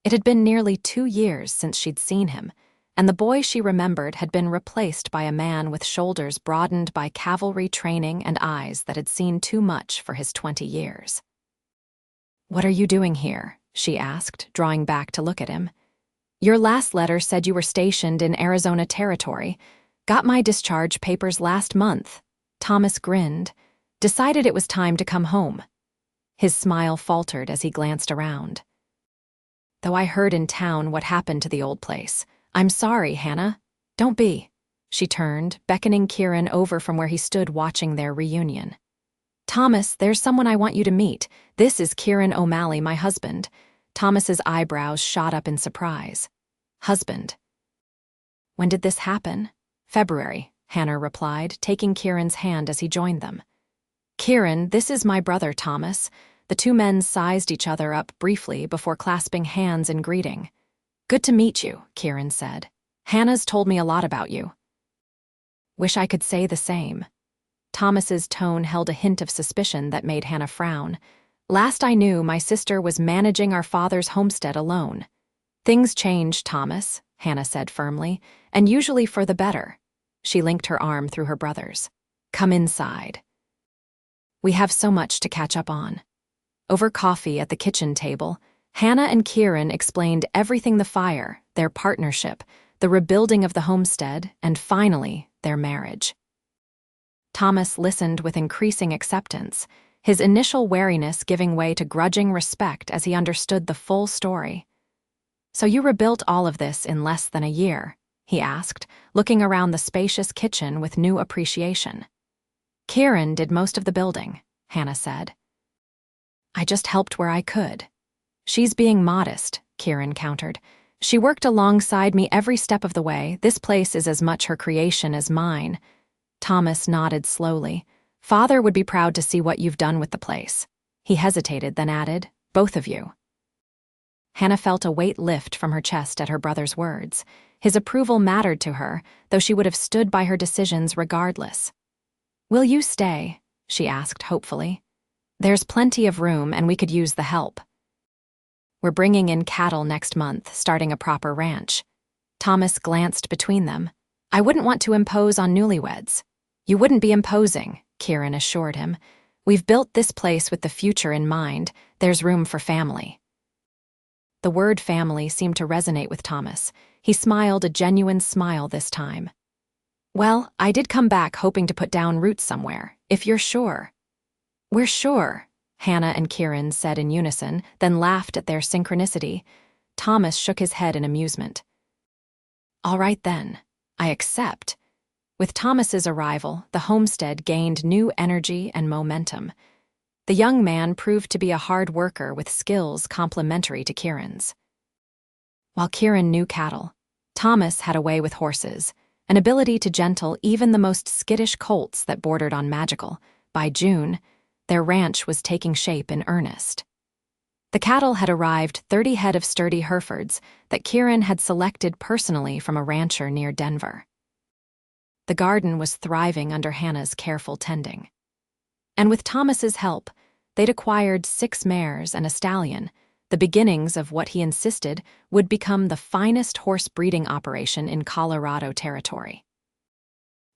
It had been nearly 2 years since she'd seen him, and the boy she remembered had been replaced by a man with shoulders broadened by cavalry training and eyes that had seen too much for his 20 years. "What are you doing here?" she asked, drawing back to look at him. "Your last letter said you were stationed in Arizona Territory. Got my discharge papers last month." Thomas grinned, decided it was time to come home. His smile faltered as he glanced around. "Though I heard in town what happened to the old place. I'm sorry, Hannah." "Don't be." She turned, beckoning Kieran over from where he stood watching their reunion. "Thomas, there's someone I want you to meet. This is Kieran O'Malley, my husband." Thomas's eyebrows shot up in surprise. "Husband? When did this happen?" "February," Hannah replied, taking Kieran's hand as he joined them. "Kieran, this is my brother, Thomas." The two men sized each other up briefly before clasping hands in greeting. "Good to meet you," Kieran said. "Hannah's told me a lot about you." "Wish I could say the same." Thomas's tone held a hint of suspicion that made Hannah frown. "Last I knew, my sister was managing our father's homestead alone." "Things change, Thomas," Hannah said firmly, "and usually for the better." She linked her arm through her brother's. "Come inside. We have so much to catch up on." Over coffee at the kitchen table, Hannah and Kieran explained everything: the fire, their partnership, the rebuilding of the homestead, and finally, their marriage. Thomas listened with increasing acceptance, his initial wariness giving way to grudging respect as he understood the full story. "So you rebuilt all of this in less than a year?" he asked, looking around the spacious kitchen with new appreciation. "Kieran did most of the building," Hannah said. "I just helped where I could." "She's being modest," Kieran countered. "She worked alongside me every step of the way. This place is as much her creation as mine." Thomas nodded slowly. "Father would be proud to see what you've done with the place." He hesitated, then added, "Both of you." Hannah felt a weight lift from her chest at her brother's words. His approval mattered to her, though she would have stood by her decisions regardless. "Will you stay?" she asked hopefully. "There's plenty of room and we could use the help. We're bringing in cattle next month, starting a proper ranch." Thomas glanced between them. "I wouldn't want to impose on newlyweds." "You wouldn't be imposing," Kieran assured him. "We've built this place with the future in mind. There's room for family." The word family seemed to resonate with Thomas. He smiled, a genuine smile this time. Well, I did come back hoping to put down roots somewhere, if you're sure. We're sure, Hannah and Kieran said in unison, then laughed at their synchronicity. Thomas shook his head in amusement. All right then, I accept. With Thomas's arrival, the homestead gained new energy and momentum. The young man proved to be a hard worker with skills complementary to Kieran's. While Kieran knew cattle, Thomas had a way with horses, an ability to gentle even the most skittish colts that bordered on magical. By June, their ranch was taking shape in earnest. The cattle had arrived, 30 head of sturdy Herefords that Kieran had selected personally from a rancher near Denver. The garden was thriving under Hannah's careful tending. And with Thomas's help, they'd acquired 6 mares and a stallion, the beginnings of what he insisted would become the finest horse breeding operation in Colorado territory.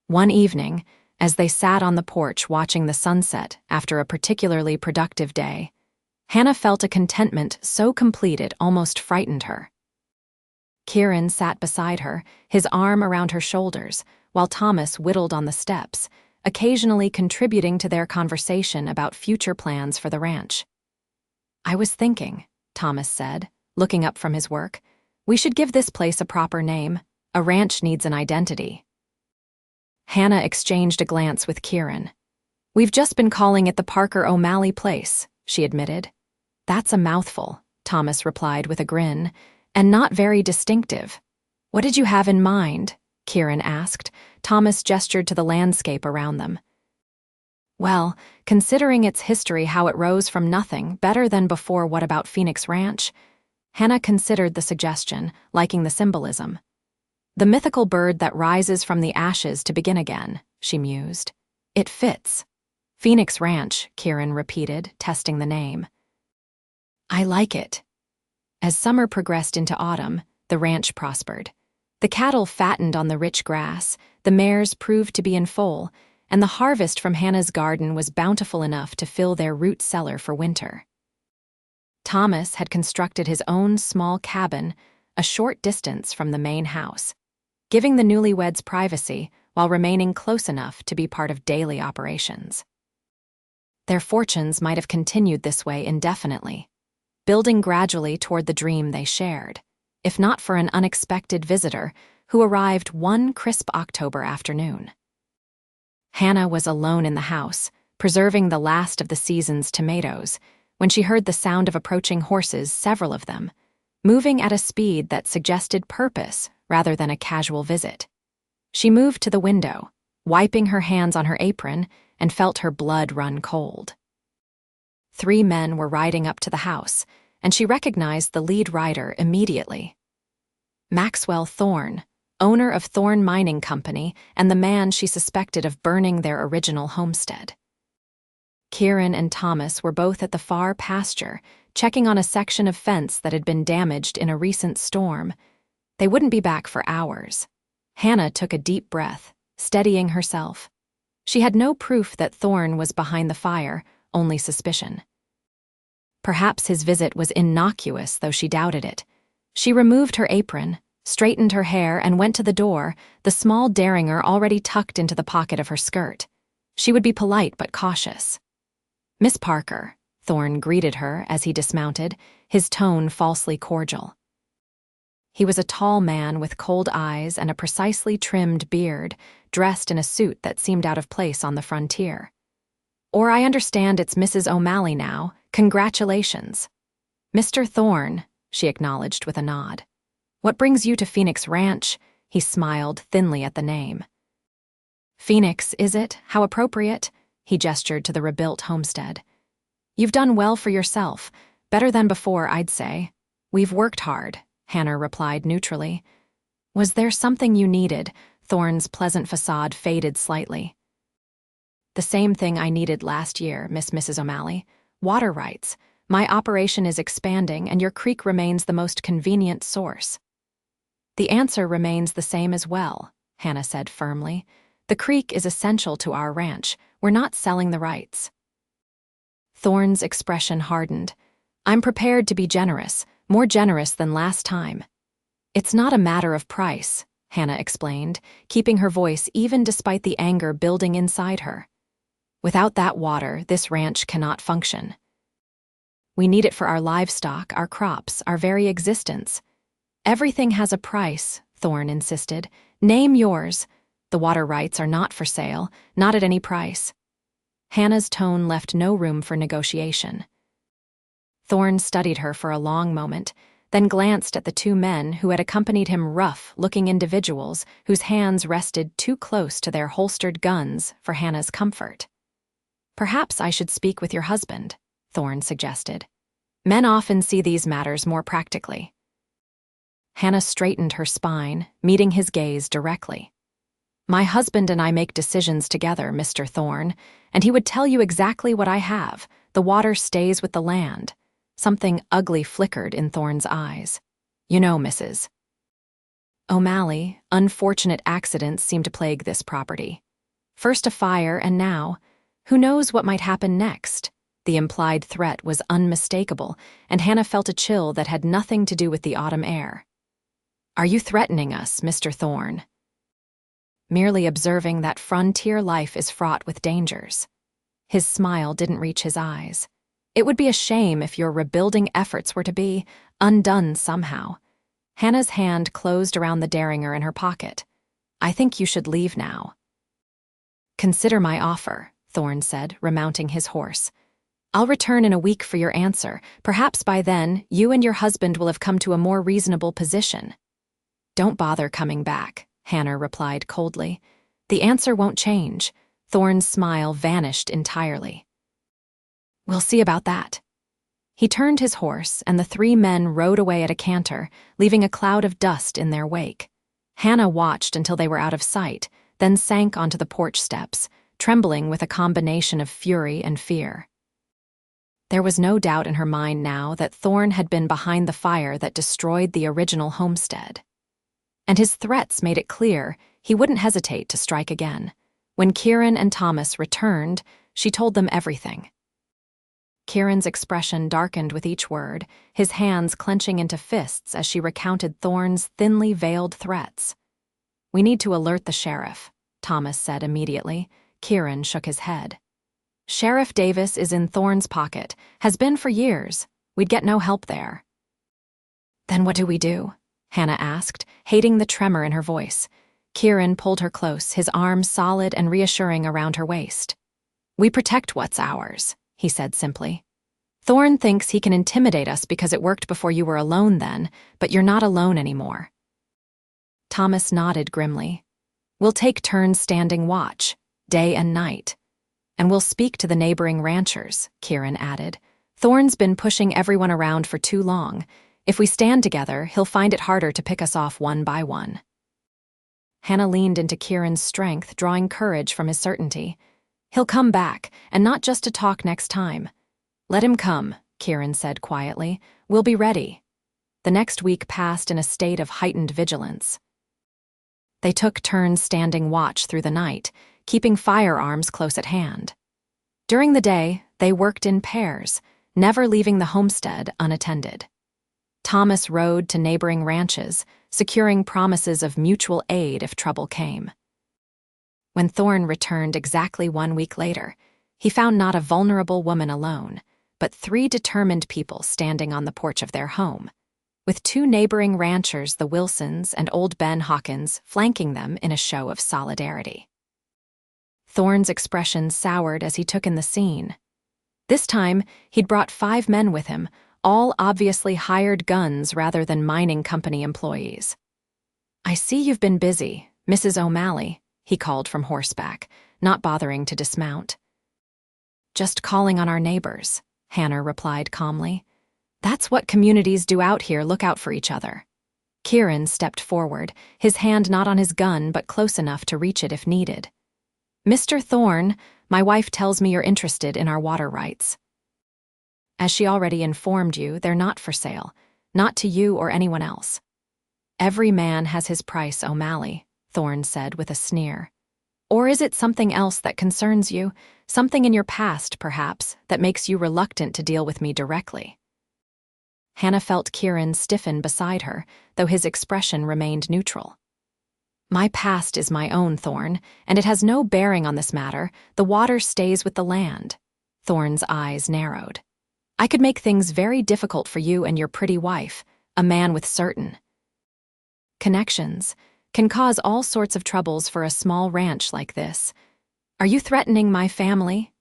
One evening, as they sat on the porch watching the sunset after a particularly productive day, Hannah felt a contentment so complete it almost frightened her. Kieran sat beside her, his arm around her shoulders, while Thomas whittled on the steps, occasionally contributing to their conversation about future plans for the ranch. I was thinking, Thomas said, looking up from his work, we should give this place a proper name. A ranch needs an identity. Hannah exchanged a glance with Kieran. We've just been calling it the Parker O'Malley place, she admitted. That's a mouthful, Thomas replied with a grin, and not very distinctive. What did you have in mind? Kieran asked. Thomas gestured to the landscape around them. Well, considering its history, how it rose from nothing, better than before. What about Phoenix Ranch? Hannah considered the suggestion, liking the symbolism. The mythical bird that rises from the ashes to begin again, she mused. It fits. Phoenix Ranch, Kieran repeated, testing the name. I like it. As summer progressed into autumn, the ranch prospered. The cattle fattened on the rich grass, the mares proved to be in foal, and the harvest from Hannah's garden was bountiful enough to fill their root cellar for winter. Thomas had constructed his own small cabin a short distance from the main house, giving the newlyweds privacy while remaining close enough to be part of daily operations. Their fortunes might have continued this way indefinitely, building gradually toward the dream they shared, if not for an unexpected visitor who arrived one crisp October afternoon. Hannah was alone in the house, preserving the last of the season's tomatoes, when she heard the sound of approaching horses, several of them, moving at a speed that suggested purpose rather than a casual visit. She moved to the window, wiping her hands on her apron, and felt her blood run cold. 3 men were riding up to the house, and she recognized the lead rider immediately. Maxwell Thorne, owner of Thorne Mining Company, and the man she suspected of burning their original homestead. Kieran and Thomas were both at the far pasture, checking on a section of fence that had been damaged in a recent storm. They wouldn't be back for hours. Hannah took a deep breath, steadying herself. She had no proof that Thorne was behind the fire, only suspicion. Perhaps his visit was innocuous, though she doubted it. She removed her apron, straightened her hair, and went to the door, the small derringer already tucked into the pocket of her skirt. She would be polite but cautious. Miss Parker, Thorne greeted her as he dismounted, his tone falsely cordial. He was a tall man with cold eyes and a precisely trimmed beard, dressed in a suit that seemed out of place on the frontier. Or I understand it's Mrs. O'Malley now. Congratulations. Mr. Thorne, she acknowledged with a nod. What brings you to Phoenix Ranch? He smiled thinly at the name. Phoenix, is it? How appropriate. He gestured to the rebuilt homestead. You've done well for yourself. Better than before, I'd say. We've worked hard, Hannah replied neutrally. Was there something you needed? Thorne's pleasant facade faded slightly. The same thing I needed last year, Mrs. O'Malley. Water rights. My operation is expanding, and your creek remains the most convenient source. The answer remains the same as well, Hannah said firmly. The creek is essential to our ranch. We're not selling the rights. Thorne's expression hardened. I'm prepared to be generous, more generous than last time. It's not a matter of price, Hannah explained, keeping her voice even despite the anger building inside her. Without that water, this ranch cannot function. We need it for our livestock, our crops, our very existence. Everything has a price, Thorne insisted. Name yours. The water rights are not for sale, not at any price. Hannah's tone left no room for negotiation. Thorne studied her for a long moment, then glanced at the two men who had accompanied him, rough-looking individuals whose hands rested too close to their holstered guns for Hannah's comfort. Perhaps I should speak with your husband, Thorne suggested. Men often see these matters more practically. Hannah straightened her spine, meeting his gaze directly. My husband and I make decisions together, Mr. Thorne, and he would tell you exactly what I have. The water stays with the land. Something ugly flickered in Thorne's eyes. You know, Mrs. O'Malley, unfortunate accidents seem to plague this property. First a fire, and now, who knows what might happen next? The implied threat was unmistakable, and Hannah felt a chill that had nothing to do with the autumn air. Are you threatening us, Mr. Thorne? Merely observing that frontier life is fraught with dangers. His smile didn't reach his eyes. It would be a shame if your rebuilding efforts were to be undone somehow. Hannah's hand closed around the derringer in her pocket. I think you should leave now. Consider my offer, Thorne said, remounting his horse. I'll return in a week for your answer. Perhaps by then, you and your husband will have come to a more reasonable position. Don't bother coming back, Hannah replied coldly. The answer won't change. Thorne's smile vanished entirely. We'll see about that. He turned his horse, and the three men rode away at a canter, leaving a cloud of dust in their wake. Hannah watched until they were out of sight, then sank onto the porch steps, trembling with a combination of fury and fear. There was no doubt in her mind now that Thorne had been behind the fire that destroyed the original homestead. And his threats made it clear he wouldn't hesitate to strike again. When Kieran and Thomas returned, she told them everything. Kieran's expression darkened with each word, his hands clenching into fists as she recounted Thorne's thinly veiled threats. We need to alert the sheriff, Thomas said immediately. Kieran shook his head. Sheriff Davis is in Thorne's pocket, has been for years. We'd get no help there. Then what do we do? Hannah asked, hating the tremor in her voice. Kieran pulled her close, his arms solid and reassuring around her waist. We protect what's ours, he said simply. Thorne thinks he can intimidate us because it worked before you were alone then, but you're not alone anymore. Thomas nodded grimly. We'll take turns standing watch, day and night. And we'll speak to the neighboring ranchers, Kieran added. Thorne's been pushing everyone around for too long. If we stand together, he'll find it harder to pick us off one by one. Hannah leaned into Kieran's strength, drawing courage from his certainty. He'll come back, and not just to talk next time. Let him come, Kieran said quietly. We'll be ready. The next week passed in a state of heightened vigilance. They took turns standing watch through the night, keeping firearms close at hand. During the day, they worked in pairs, never leaving the homestead unattended. Thomas rode to neighboring ranches, securing promises of mutual aid if trouble came. When Thorne returned exactly 1 week later, he found not a vulnerable woman alone, but 3 determined people standing on the porch of their home, with 2 neighboring ranchers, the Wilsons and old Ben Hawkins, flanking them in a show of solidarity. Thorne's expression soured as he took in the scene. This time, he'd brought 5 men with him, all obviously hired guns rather than mining company employees. I see you've been busy, Mrs. O'Malley, he called from horseback, not bothering to dismount. Just calling on our neighbors, Hannah replied calmly. That's what communities do out here, look out for each other. Kieran stepped forward, his hand not on his gun but close enough to reach it if needed. Mr. Thorne, my wife tells me you're interested in our water rights. As she already informed you, they're not for sale, not to you or anyone else. Every man has his price, O'Malley, Thorne said with a sneer. Or is it something else that concerns you, something in your past, perhaps, that makes you reluctant to deal with me directly? Hannah felt Kieran stiffen beside her, though his expression remained neutral. My past is my own, Thorn, and it has no bearing on this matter. The water stays with the land. Thorn's eyes narrowed. I could make things very difficult for you and your pretty wife, a man with certain connections, can cause all sorts of troubles for a small ranch like this. Are you threatening my family?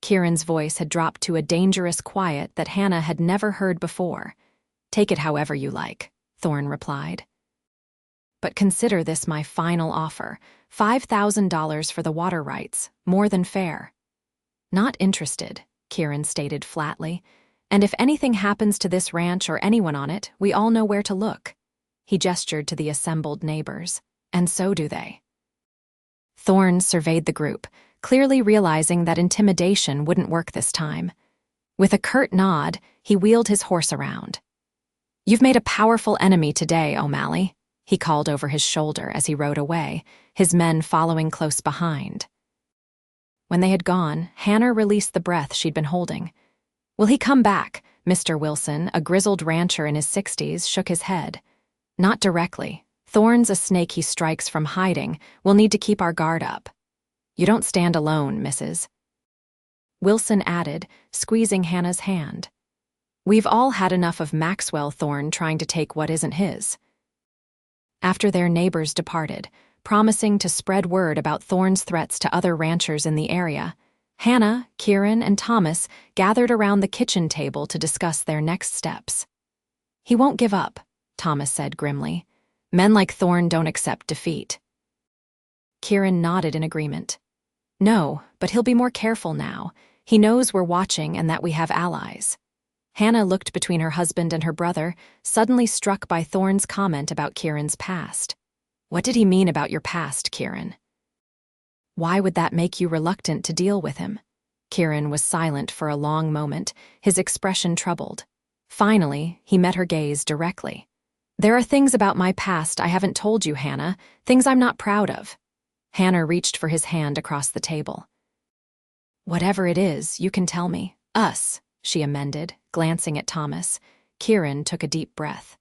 Kieran's voice had dropped to a dangerous quiet that Hannah had never heard before. Take it however you like, Thorn replied. But consider this my final offer, $5,000 for the water rights, more than fair. Not interested, Kieran stated flatly. And if anything happens to this ranch or anyone on it, we all know where to look. He gestured to the assembled neighbors. And so do they. Thorn surveyed the group, clearly realizing that intimidation wouldn't work this time. With a curt nod, he wheeled his horse around. You've made a powerful enemy today, O'Malley, he called over his shoulder as he rode away, his men following close behind. When they had gone, Hannah released the breath she'd been holding. Will he come back? Mr. Wilson, a grizzled rancher in his 60s, shook his head. Not directly. Thorn's a snake he strikes from hiding. We'll need to keep our guard up. You don't stand alone, Mrs. Wilson added, squeezing Hannah's hand. We've all had enough of Maxwell Thorn trying to take what isn't his. After their neighbors departed, promising to spread word about Thorn's threats to other ranchers in the area, Hannah, Kieran, and Thomas gathered around the kitchen table to discuss their next steps. He won't give up, Thomas said grimly. Men like Thorn don't accept defeat. Kieran nodded in agreement. No, but he'll be more careful now. He knows we're watching and that we have allies. Hannah looked between her husband and her brother, suddenly struck by Thorn's comment about Kieran's past. What did he mean about your past, Kieran? Why would that make you reluctant to deal with him? Kieran was silent for a long moment, his expression troubled. Finally, he met her gaze directly. There are things about my past I haven't told you, Hannah, things I'm not proud of. Hannah reached for his hand across the table. Whatever it is, you can tell me. Us, she amended, glancing at Thomas. Kieran took a deep breath.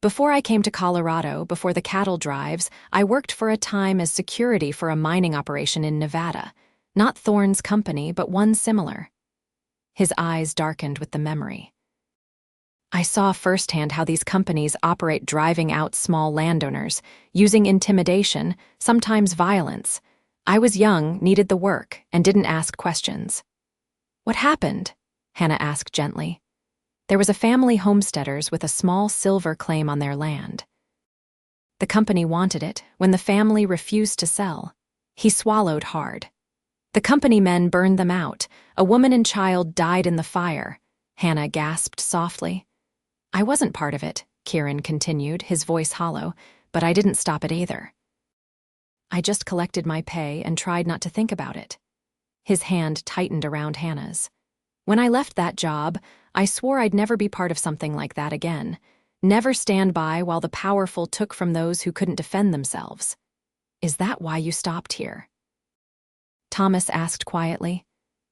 Before I came to Colorado, before the cattle drives, I worked for a time as security for a mining operation in Nevada. Not Thorn's company, but one similar. His eyes darkened with the memory. I saw firsthand how these companies operate, driving out small landowners, using intimidation, sometimes violence. I was young, needed the work, and didn't ask questions. What happened? Hannah asked gently. There was a family homesteaders with a small silver claim on their land. The company wanted it when the family refused to sell. He swallowed hard. The company men burned them out. A woman and child died in the fire. Hannah gasped softly. I wasn't part of it, Kieran continued, his voice hollow, but I didn't stop it either. I just collected my pay and tried not to think about it. His hand tightened around Hannah's. When I left that job, I swore I'd never be part of something like that again. Never stand by while the powerful took from those who couldn't defend themselves. Is that why you stopped here? Thomas asked quietly.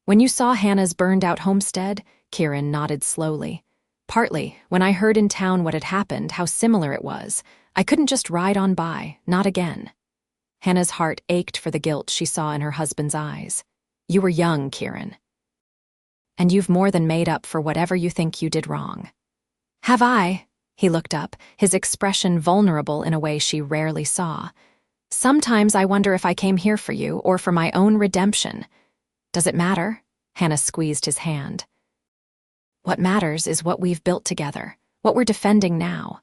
When you saw Hannah's burned-out homestead, Kieran nodded slowly. Partly, when I heard in town what had happened, how similar it was, I couldn't just ride on by, not again. Hannah's heart ached for the guilt she saw in her husband's eyes. You were young, Kieran. And you've more than made up for whatever you think you did wrong. Have I? He looked up, his expression vulnerable in a way she rarely saw. Sometimes I wonder if I came here for you or for my own redemption. Does it matter? Hannah squeezed his hand. What matters is what we've built together, what we're defending now.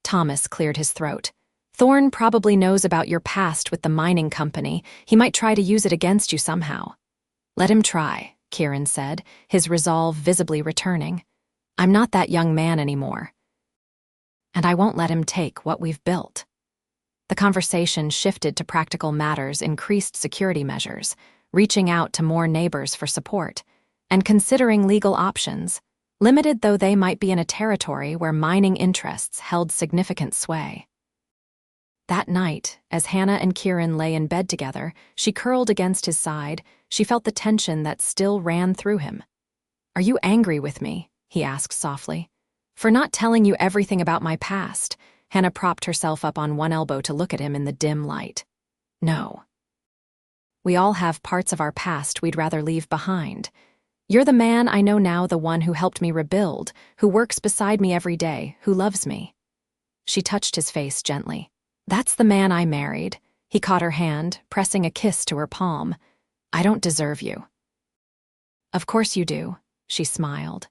Thomas cleared his throat. Thorn probably knows about your past with the mining company. He might try to use it against you somehow. Let him try, Kieran said, his resolve visibly returning. I'm not that young man anymore. And I won't let him take what we've built. The conversation shifted to practical matters, increased security measures, reaching out to more neighbors for support, and considering legal options, limited though they might be in a territory where mining interests held significant sway. That night, as Hannah and Kieran lay in bed together, she curled against his side. She felt the tension that still ran through him. Are you angry with me? He asked softly. For not telling you everything about my past. Hannah propped herself up on one elbow to look at him in the dim light. No. We all have parts of our past we'd rather leave behind. You're the man I know now, the one who helped me rebuild, who works beside me every day, who loves me. She touched his face gently. That's the man I married. He caught her hand, pressing a kiss to her palm. I don't deserve you. Of course you do, she smiled.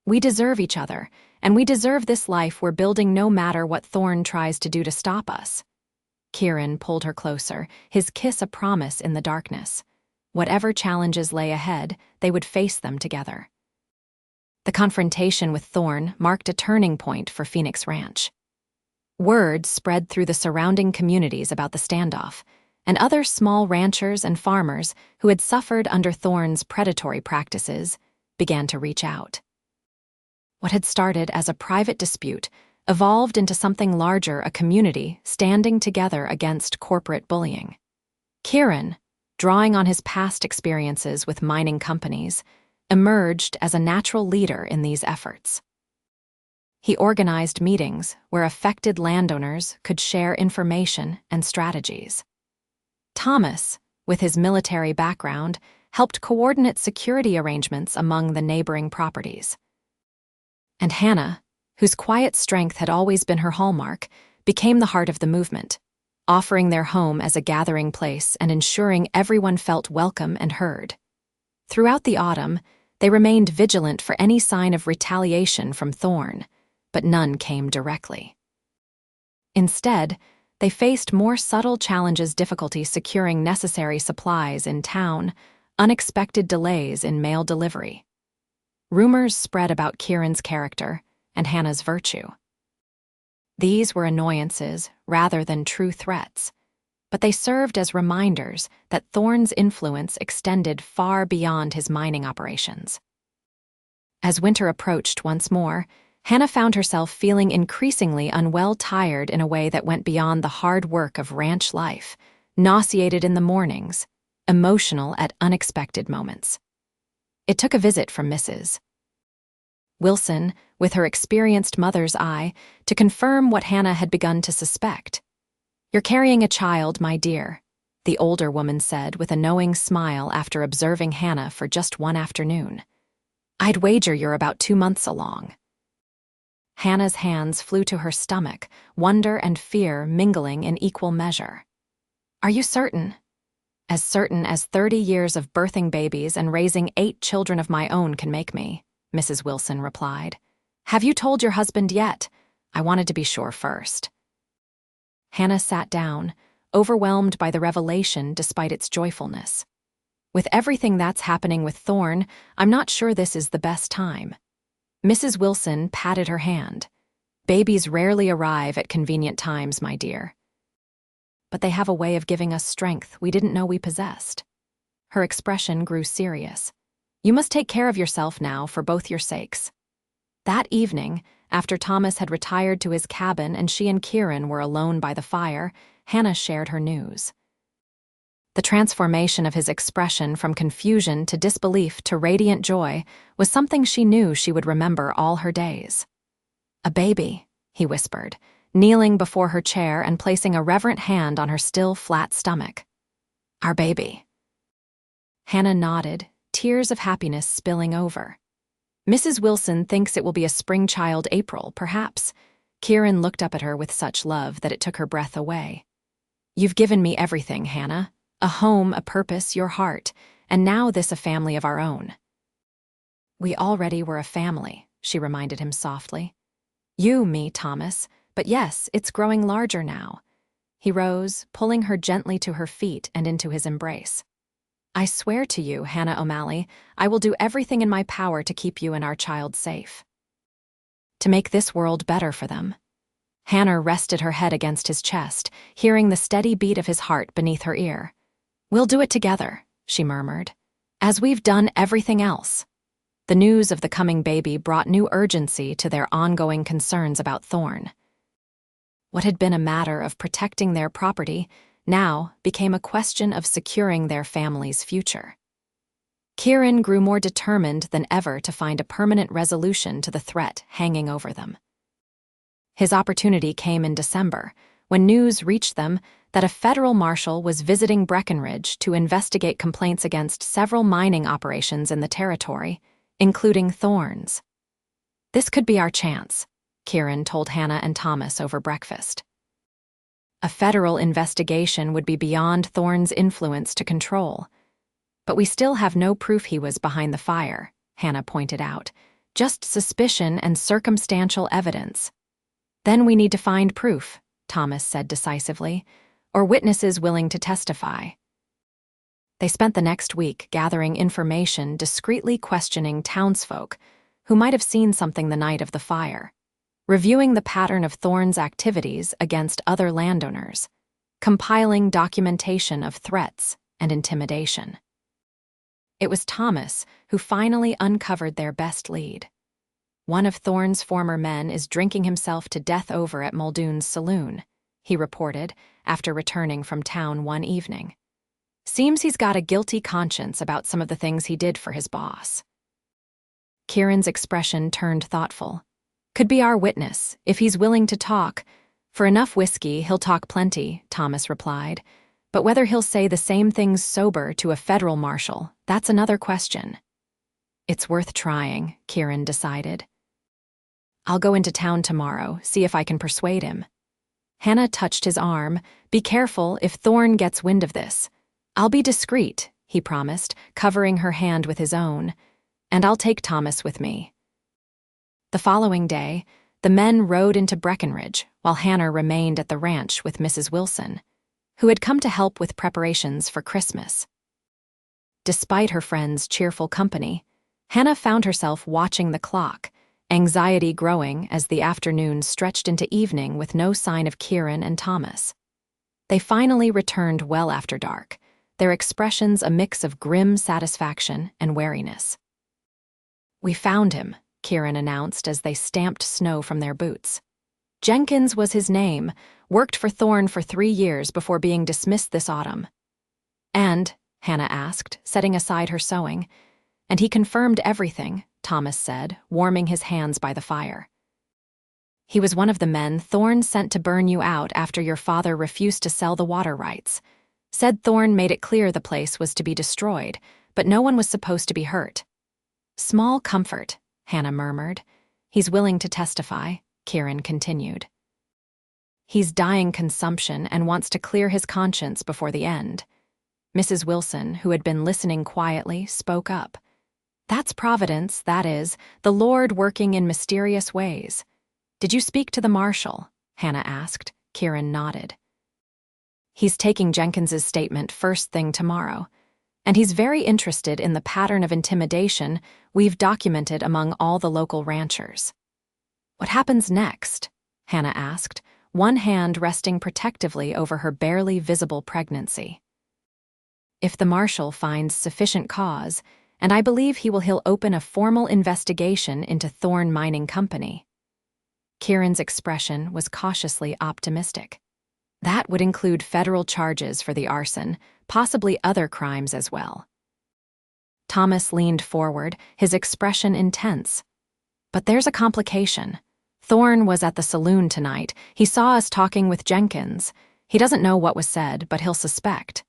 We deserve each other, and we deserve this life we're building no matter what Thorn tries to do to stop us. Kieran pulled her closer, his kiss a promise in the darkness. Whatever challenges lay ahead, they would face them together. The confrontation with Thorn marked a turning point for Phoenix Ranch. Word spread through the surrounding communities about the standoff, and other small ranchers and farmers who had suffered under Thorn's predatory practices began to reach out. What had started as a private dispute evolved into something larger, a community standing together against corporate bullying. Kieran, drawing on his past experiences with mining companies, emerged as a natural leader in these efforts. He organized meetings where affected landowners could share information and strategies. Thomas, with his military background, helped coordinate security arrangements among the neighboring properties. And Hannah, whose quiet strength had always been her hallmark, became the heart of the movement, offering their home as a gathering place and ensuring everyone felt welcome and heard. Throughout the autumn, they remained vigilant for any sign of retaliation from Thorn, but none came directly. Instead, they faced more subtle challenges: difficulty securing necessary supplies in town, unexpected delays in mail delivery. Rumors spread about Kieran's character and Hannah's virtue. These were annoyances rather than true threats, but they served as reminders that Thorn's influence extended far beyond his mining operations. As winter approached once more, Hannah found herself feeling increasingly unwell, tired in a way that went beyond the hard work of ranch life, nauseated in the mornings, emotional at unexpected moments. It took a visit from Mrs. Wilson, with her experienced mother's eye, to confirm what Hannah had begun to suspect. "You're carrying a child, my dear," the older woman said with a knowing smile after observing Hannah for just one afternoon. "I'd wager you're about 2 months along." Hannah's hands flew to her stomach, wonder and fear mingling in equal measure. "Are you certain?" "As certain as 30 years of birthing babies and raising 8 children of my own can make me," Mrs. Wilson replied. "Have you told your husband yet? I wanted to be sure first." Hannah sat down, overwhelmed by the revelation despite its joyfulness. "With everything that's happening with Thorn, I'm not sure this is the best time." Mrs. Wilson patted her hand. "Babies rarely arrive at convenient times, my dear. But they have a way of giving us strength we didn't know we possessed." Her expression grew serious. "You must take care of yourself now for both your sakes." That evening, after Thomas had retired to his cabin and she and Kieran were alone by the fire, Hannah shared her news. The transformation of his expression from confusion to disbelief to radiant joy was something she knew she would remember all her days. "A baby," he whispered, kneeling before her chair and placing a reverent hand on her still flat stomach. "Our baby." Hannah nodded, tears of happiness spilling over. "Mrs. Wilson thinks it will be a spring child, April, perhaps." Kieran looked up at her with such love that it took her breath away. "You've given me everything, Hannah. A home, a purpose, your heart, and now this, a family of our own." "We already were a family," she reminded him softly. "You, me, Thomas, but yes, it's growing larger now." He rose, pulling her gently to her feet and into his embrace. "I swear to you, Hannah O'Malley, I will do everything in my power to keep you and our child safe. To make this world better for them." Hannah rested her head against his chest, hearing the steady beat of his heart beneath her ear. "We'll do it together," she murmured, "as we've done everything else." The news of the coming baby brought new urgency to their ongoing concerns about Thorn. What had been a matter of protecting their property now became a question of securing their family's future. Kieran grew more determined than ever to find a permanent resolution to the threat hanging over them. His opportunity came in December, when news reached them that a federal marshal was visiting Breckenridge to investigate complaints against several mining operations in the territory, including Thorne's. "This could be our chance," Kieran told Hannah and Thomas over breakfast. A federal investigation would be beyond Thorne's influence to control. "But we still have no proof he was behind the fire," Hannah pointed out. "Just suspicion and circumstantial evidence." "Then we need to find proof," Thomas said decisively, "or witnesses willing to testify." They spent the next week gathering information, discreetly questioning townsfolk who might have seen something the night of the fire, reviewing the pattern of Thorne's activities against other landowners, compiling documentation of threats and intimidation. It was Thomas who finally uncovered their best lead. "One of Thorne's former men is drinking himself to death over at Muldoon's saloon," he reported after returning from town one evening. "Seems he's got a guilty conscience about some of the things he did for his boss." Kieran's expression turned thoughtful. "Could be our witness, if he's willing to talk. For enough whiskey, he'll talk plenty," Thomas replied. "But whether he'll say the same things sober to a federal marshal, that's another question." "It's worth trying," Kieran decided. "I'll go into town tomorrow, see if I can persuade him." Hannah touched his arm. "Be careful if Thorne gets wind of this." "I'll be discreet," he promised, covering her hand with his own. "And I'll take Thomas with me." The following day, the men rode into Breckenridge while Hannah remained at the ranch with Mrs. Wilson, who had come to help with preparations for Christmas. Despite her friend's cheerful company, Hannah found herself watching the clock, anxiety growing as the afternoon stretched into evening with no sign of Kieran and Thomas. They finally returned well after dark, their expressions a mix of grim satisfaction and wariness. "We found him," Kieran announced as they stamped snow from their boots. "Jenkins was his name, worked for Thorne for 3 years before being dismissed this autumn." "And?" Hannah asked, setting aside her sewing. "And he confirmed everything," Thomas said, warming his hands by the fire. "He was one of the men Thorne sent to burn you out after your father refused to sell the water rights. Said Thorne made it clear the place was to be destroyed, but no one was supposed to be hurt." "Small comfort," Hannah murmured. "He's willing to testify," Kieran continued. "He's dying consumption and wants to clear his conscience before the end." Mrs. Wilson, who had been listening quietly, spoke up. "That's Providence, that is, the Lord working in mysterious ways." "Did you speak to the marshal?" Hannah asked. Kieran nodded. "He's taking Jenkins's statement first thing tomorrow, and he's very interested in the pattern of intimidation we've documented among all the local ranchers." "What happens next?" Hannah asked, one hand resting protectively over her barely visible pregnancy. "If the marshal finds sufficient cause, and I believe he'll open a formal investigation into Thorne Mining Company." Kieran's expression was cautiously optimistic. "That would include federal charges for the arson, possibly other crimes as well." Thomas leaned forward, his expression intense. "But there's a complication. Thorne was at the saloon tonight. He saw us talking with Jenkins. He doesn't know what was said, but he'll suspect.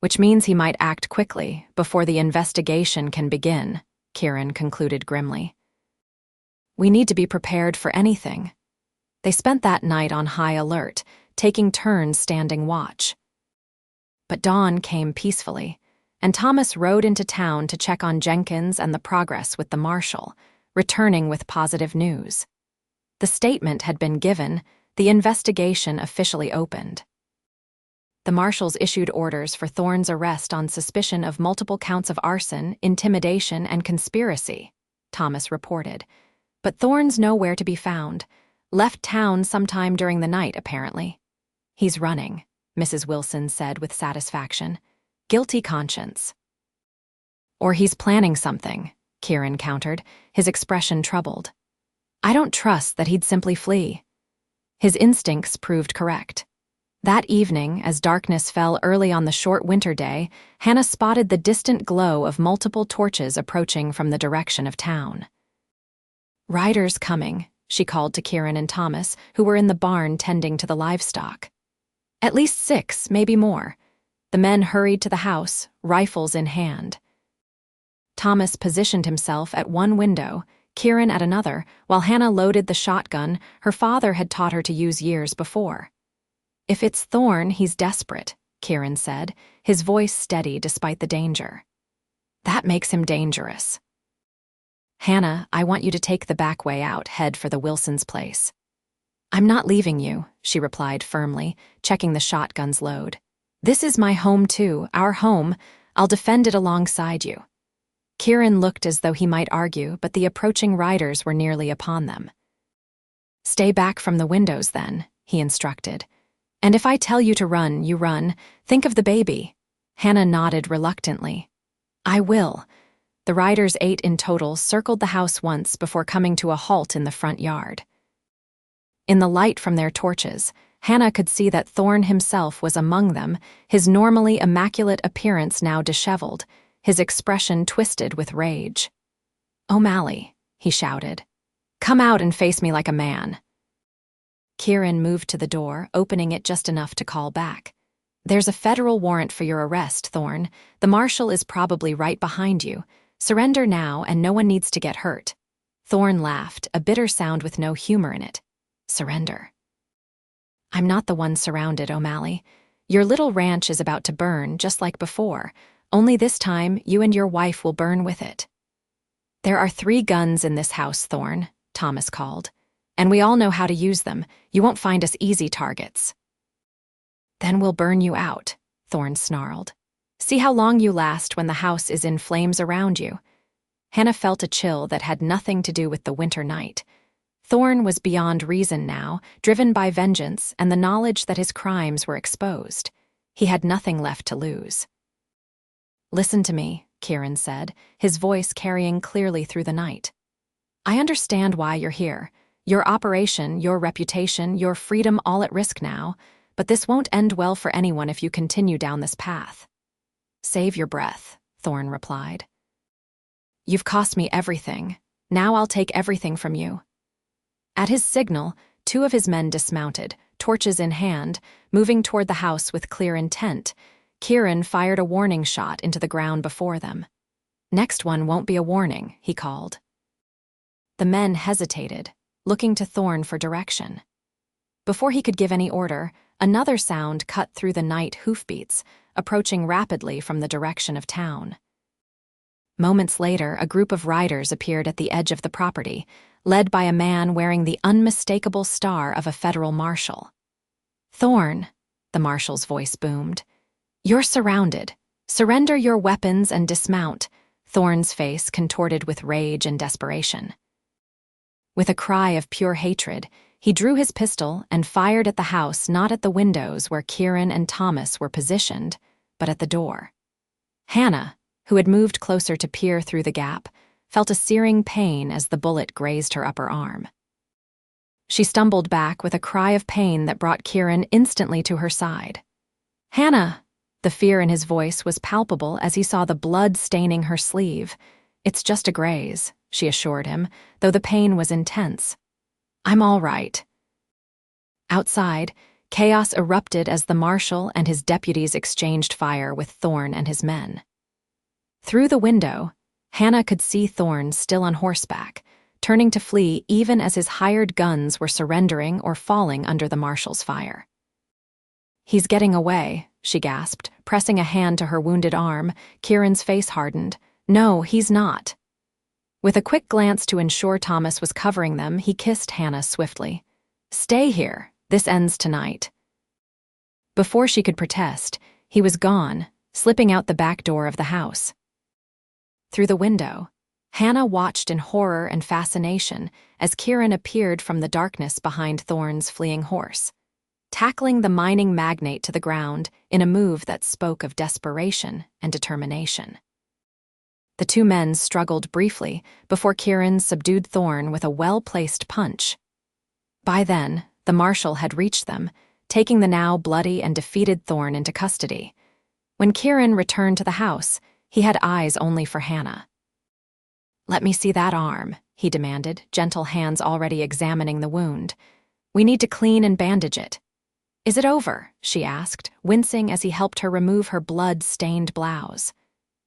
Which means he might act quickly, before the investigation can begin," Kieran concluded grimly. "We need to be prepared for anything." They spent that night on high alert, taking turns standing watch. But dawn came peacefully, and Thomas rode into town to check on Jenkins and the progress with the marshal, returning with positive news. The statement had been given, the investigation officially opened. The marshals issued orders for Thorne's arrest on suspicion of multiple counts of arson, intimidation, and conspiracy, Thomas reported. But Thorne's nowhere to be found. Left town sometime during the night, apparently. "He's running," Mrs. Wilson said with satisfaction. "Guilty conscience." "Or he's planning something," Kieran countered, his expression troubled. "I don't trust that he'd simply flee." His instincts proved correct. That evening, as darkness fell early on the short winter day, Hannah spotted the distant glow of multiple torches approaching from the direction of town. "Riders coming," she called to Kieran and Thomas, who were in the barn tending to the livestock. "At least 6, maybe more." The men hurried to the house, rifles in hand. Thomas positioned himself at one window, Kieran at another, while Hannah loaded the shotgun her father had taught her to use years before. "If it's Thorn, he's desperate," Kieran said, his voice steady despite the danger. "That makes him dangerous." "Hannah, I want you to take the back way out, head for the Wilsons' place." "I'm not leaving you," she replied firmly, checking the shotgun's load. "This is my home too, our home. I'll defend it alongside you." Kieran looked as though he might argue, but the approaching riders were nearly upon them. "Stay back from the windows then," he instructed. "And if I tell you to run, you run. Think of the baby." Hannah nodded reluctantly. "I will." The riders, 8 in total, circled the house once before coming to a halt in the front yard. In the light from their torches, Hannah could see that Thorn himself was among them, his normally immaculate appearance now disheveled, his expression twisted with rage. "O'Malley," he shouted. "Come out and face me like a man." Kieran moved to the door, opening it just enough to call back. "There's a federal warrant for your arrest, Thorn. The marshal is probably right behind you. Surrender now, and no one needs to get hurt." Thorn laughed, a bitter sound with no humor in it. "Surrender." "I'm not the one surrounded, O'Malley. Your little ranch is about to burn, just like before. Only this time, you and your wife will burn with it." "There are 3 guns in this house, Thorn," Thomas called. "And we all know how to use them. You won't find us easy targets." "Then we'll burn you out," Thorn snarled. "See how long you last when the house is in flames around you." Hannah felt a chill that had nothing to do with the winter night. Thorn was beyond reason now, driven by vengeance and the knowledge that his crimes were exposed. He had nothing left to lose. "Listen to me," Kieran said, his voice carrying clearly through the night. "I understand why you're here. Your operation, your reputation, your freedom all at risk now, but this won't end well for anyone if you continue down this path." "Save your breath," Thorn replied. "You've cost me everything. Now I'll take everything from you." At his signal, 2 of his men dismounted, torches in hand, moving toward the house with clear intent. Kieran fired a warning shot into the ground before them. "Next one won't be a warning," he called. The men hesitated, looking to Thorn for direction. Before he could give any order, another sound cut through the night hoofbeats, approaching rapidly from the direction of town. Moments later, a group of riders appeared at the edge of the property, led by a man wearing the unmistakable star of a federal marshal. "Thorn," the marshal's voice boomed. "You're surrounded. Surrender your weapons and dismount." Thorn's face contorted with rage and desperation. With a cry of pure hatred, he drew his pistol and fired at the house, not at the windows where Kieran and Thomas were positioned, but at the door. Hannah, who had moved closer to peer through the gap, felt a searing pain as the bullet grazed her upper arm. She stumbled back with a cry of pain that brought Kieran instantly to her side. "Hannah!" The fear in his voice was palpable as he saw the blood staining her sleeve. "It's just a graze," she assured him, though the pain was intense. "I'm all right." Outside, chaos erupted as the marshal and his deputies exchanged fire with Thorn and his men. Through the window, Hannah could see Thorn still on horseback, turning to flee even as his hired guns were surrendering or falling under the marshal's fire. "He's getting away," she gasped, pressing a hand to her wounded arm. Kieran's face hardened. "No, he's not." With a quick glance to ensure Thomas was covering them, he kissed Hannah swiftly. "Stay here. This ends tonight." Before she could protest, he was gone, slipping out the back door of the house. Through the window, Hannah watched in horror and fascination as Kieran appeared from the darkness behind Thorn's fleeing horse, tackling the mining magnate to the ground in a move that spoke of desperation and determination. The 2 men struggled briefly before Kieran subdued Thorn with a well-placed punch. By then, the marshal had reached them, taking the now bloody and defeated Thorne into custody. When Kieran returned to the house, he had eyes only for Hannah. "Let me see that arm," he demanded, gentle hands already examining the wound. "We need to clean and bandage it." "Is it over?" she asked, wincing as he helped her remove her blood-stained blouse.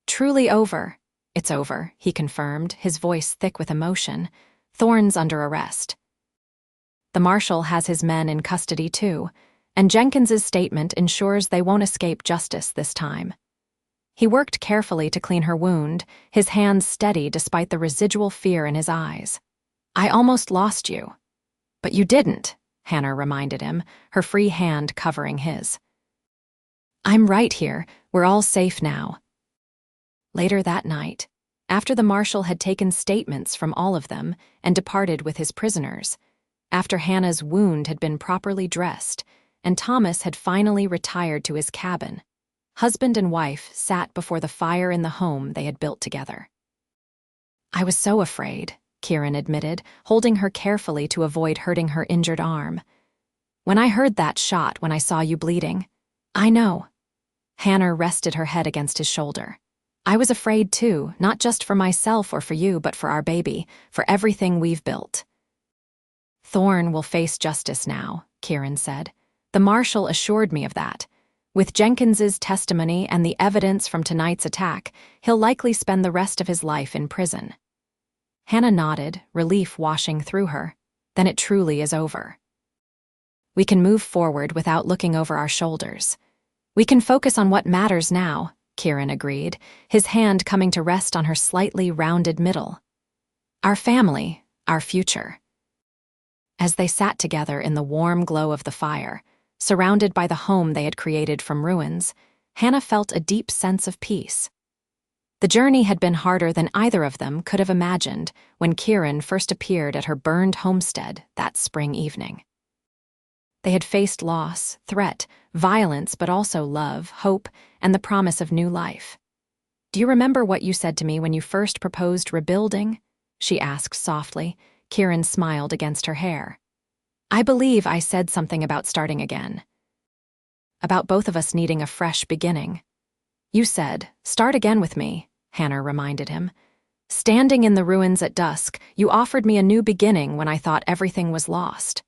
"Truly over." "It's over," he confirmed, his voice thick with emotion. "Thorne's under arrest. The marshal has his men in custody too, and Jenkins's statement ensures they won't escape justice this time." He worked carefully to clean her wound, his hands steady despite the residual fear in his eyes. "I almost lost you." "But you didn't," Hannah reminded him, her free hand covering his. "I'm right here. We're all safe now." Later that night, after the marshal had taken statements from all of them and departed with his prisoners, after Hannah's wound had been properly dressed and Thomas had finally retired to his cabin, husband and wife sat before the fire in the home they had built together. "I was so afraid," Kieran admitted, holding her carefully to avoid hurting her injured arm. "When I heard that shot, when I saw you bleeding." "I know." Hannah rested her head against his shoulder. "I was afraid too, not just for myself or for you, but for our baby, for everything we've built." "Thorne will face justice now," Kieran said. "The marshal assured me of that. With Jenkins's testimony and the evidence from tonight's attack, he'll likely spend the rest of his life in prison." Hannah nodded, relief washing through her. "Then it truly is over. We can move forward without looking over our shoulders. We can focus on what matters now," Kieran agreed, his hand coming to rest on her slightly rounded middle. "Our family, our future." As they sat together in the warm glow of the fire, surrounded by the home they had created from ruins, Hannah felt a deep sense of peace. The journey had been harder than either of them could have imagined when Kieran first appeared at her burned homestead that spring evening. They had faced loss, threat, violence, but also love, hope, and the promise of new life. "Do you remember what you said to me when you first proposed rebuilding?" she asked softly. Kieran smiled against her hair. "I believe I said something about starting again. About both of us needing a fresh beginning." "You said, 'Start again with me,'" Hannah reminded him. "Standing in the ruins at dusk, you offered me a new beginning when I thought everything was lost."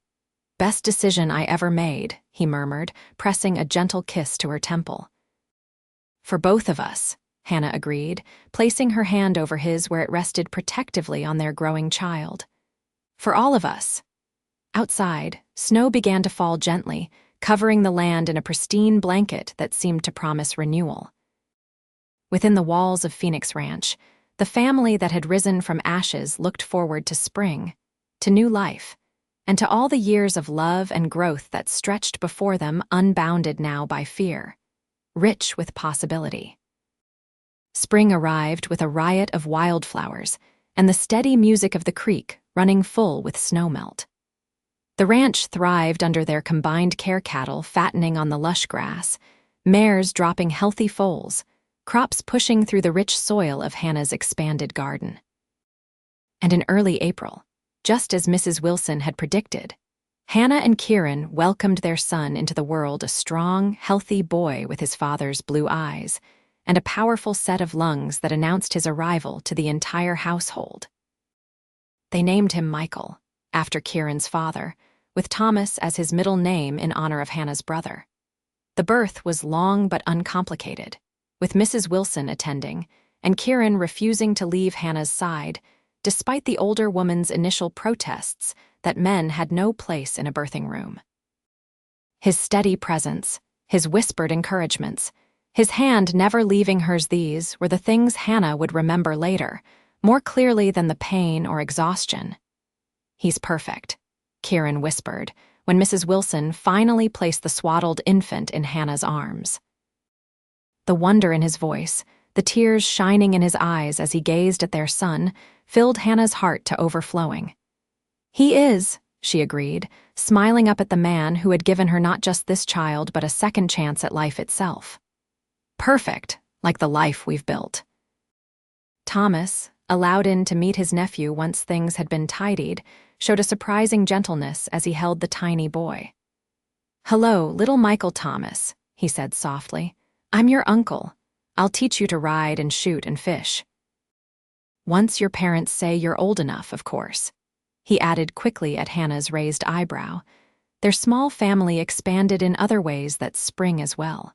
"Best decision I ever made," he murmured, pressing a gentle kiss to her temple. "For both of us," Hannah agreed, placing her hand over his where it rested protectively on their growing child. "For all of us." Outside, snow began to fall gently, covering the land in a pristine blanket that seemed to promise renewal. Within the walls of Phoenix Ranch, the family that had risen from ashes looked forward to spring, to new life, and to all the years of love and growth that stretched before them, unbounded now by fear, rich with possibility. Spring arrived with a riot of wildflowers and the steady music of the creek running full with snowmelt. The ranch thrived under their combined care cattle fattening on the lush grass, mares dropping healthy foals, crops pushing through the rich soil of Hannah's expanded garden. And in early April, just as Mrs. Wilson had predicted, Hannah and Kieran welcomed their son into the world, a strong, healthy boy with his father's blue eyes and a powerful set of lungs that announced his arrival to the entire household. They named him Michael, after Kieran's father, with Thomas as his middle name in honor of Hannah's brother. The birth was long but uncomplicated, with Mrs. Wilson attending and Kieran refusing to leave Hannah's side, despite the older woman's initial protests that men had no place in a birthing room. His steady presence, his whispered encouragements, his hand never leaving hers, these were the things Hannah would remember later, more clearly than the pain or exhaustion. "He's perfect," Kieran whispered, when Mrs. Wilson finally placed the swaddled infant in Hannah's arms. The wonder in his voice, the tears shining in his eyes as he gazed at their son, filled Hannah's heart to overflowing. "He is," she agreed, smiling up at the man who had given her not just this child but a second chance at life itself. "Perfect, like the life we've built." Thomas, allowed in to meet his nephew once things had been tidied, showed a surprising gentleness as he held the tiny boy. "Hello, little Michael Thomas," he said softly. "I'm your uncle. I'll teach you to ride and shoot and fish. Once your parents say you're old enough, of course," he added quickly at Hannah's raised eyebrow. Their small family expanded in other ways that spring as well.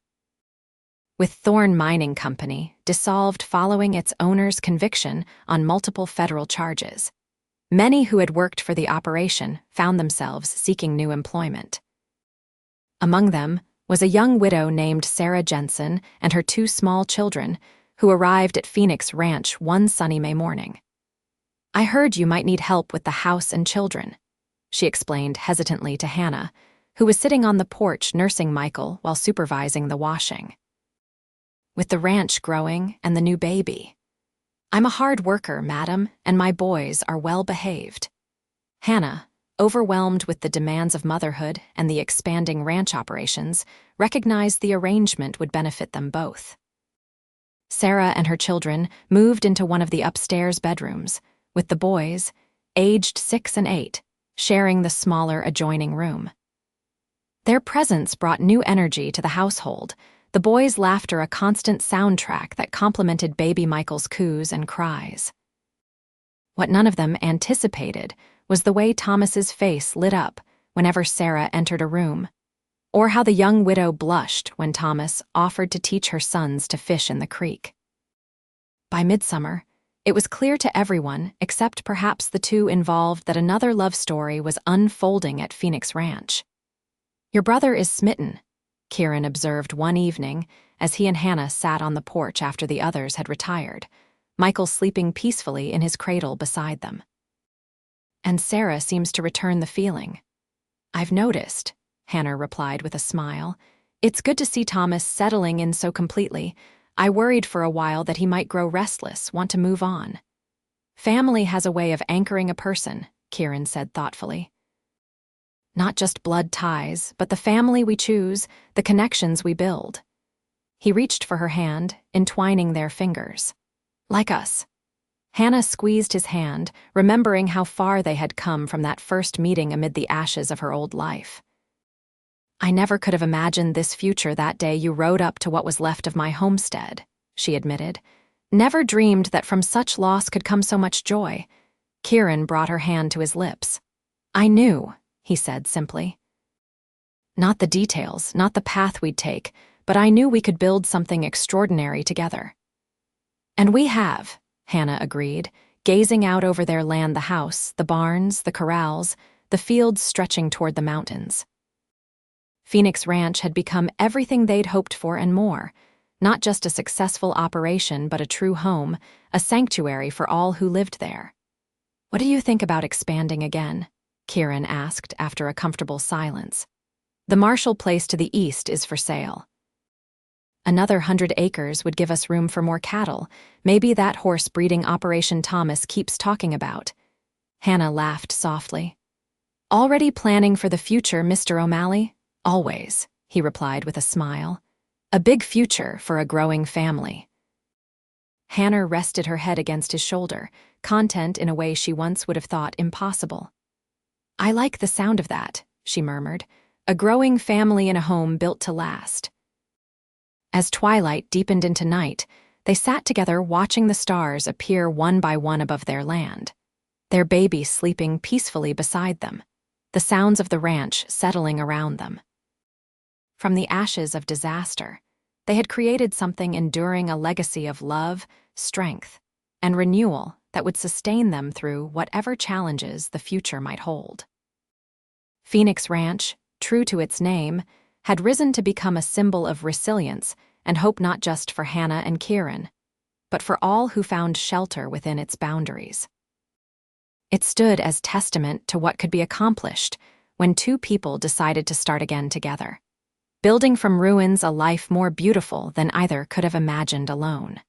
With Thorn Mining Company dissolved following its owner's conviction on multiple federal charges, many who had worked for the operation found themselves seeking new employment. Among them was a young widow named Sarah Jensen and her 2 small children, who arrived at Phoenix Ranch one sunny May morning. "I heard you might need help with the house and children," she explained hesitantly to Hannah, who was sitting on the porch nursing Michael while supervising the washing. "With the ranch growing and the new baby. I'm a hard worker, madam, and my boys are well behaved." Hannah, overwhelmed with the demands of motherhood and the expanding ranch operations, recognized the arrangement would benefit them both. Sarah and her children moved into one of the upstairs bedrooms, with the boys, aged 6 and 8, sharing the smaller adjoining room. Their presence brought new energy to the household, the boys' laughter a constant soundtrack that complemented baby Michael's coos and cries. What none of them anticipated was the way Thomas's face lit up whenever Sarah entered a room, or how the young widow blushed when Thomas offered to teach her sons to fish in the creek. By midsummer, it was clear to everyone, except perhaps the 2 involved, that another love story was unfolding at Phoenix Ranch. "Your brother is smitten," Kieran observed one evening as he and Hannah sat on the porch after the others had retired, Michael sleeping peacefully in his cradle beside them. "And Sarah seems to return the feeling." "I've noticed," Hannah replied with a smile. "It's good to see Thomas settling in so completely. I worried for a while that he might grow restless, want to move on." "Family has a way of anchoring a person," Kieran said thoughtfully. "Not just blood ties, but the family we choose, the connections we build." He reached for her hand, entwining their fingers. "Like us." Hannah squeezed his hand, remembering how far they had come from that first meeting amid the ashes of her old life. "I never could have imagined this future that day you rode up to what was left of my homestead," she admitted. "Never dreamed that from such loss could come so much joy." Kieran brought her hand to his lips. "I knew," he said simply. "Not the details, not the path we'd take, but I knew we could build something extraordinary together." "And we have," Hannah agreed, gazing out over their land, the house, the barns, the corrals, the fields stretching toward the mountains. Phoenix Ranch had become everything they'd hoped for and more, not just a successful operation but a true home, a sanctuary for all who lived there. "What do you think about expanding again?" Kieran asked after a comfortable silence. "The Marshall place to the east is for sale. Another 100 acres would give us room for more cattle, maybe that horse breeding operation Thomas keeps talking about." Hannah laughed softly. "Already planning for the future, Mr. O'Malley?" "Always," he replied with a smile. "A big future for a growing family." Hannah rested her head against his shoulder, content in a way she once would have thought impossible. "I like the sound of that," she murmured. "A growing family in a home built to last." As twilight deepened into night, they sat together watching the stars appear one by one above their land, their baby sleeping peacefully beside them, the sounds of the ranch settling around them. From the ashes of disaster, they had created something enduring, a legacy of love, strength, and renewal that would sustain them through whatever challenges the future might hold. Phoenix Ranch, true to its name, had risen to become a symbol of resilience and hope, not just for Hannah and Kieran, but for all who found shelter within its boundaries. It stood as testament to what could be accomplished when 2 people decided to start again together, building from ruins a life more beautiful than either could have imagined alone.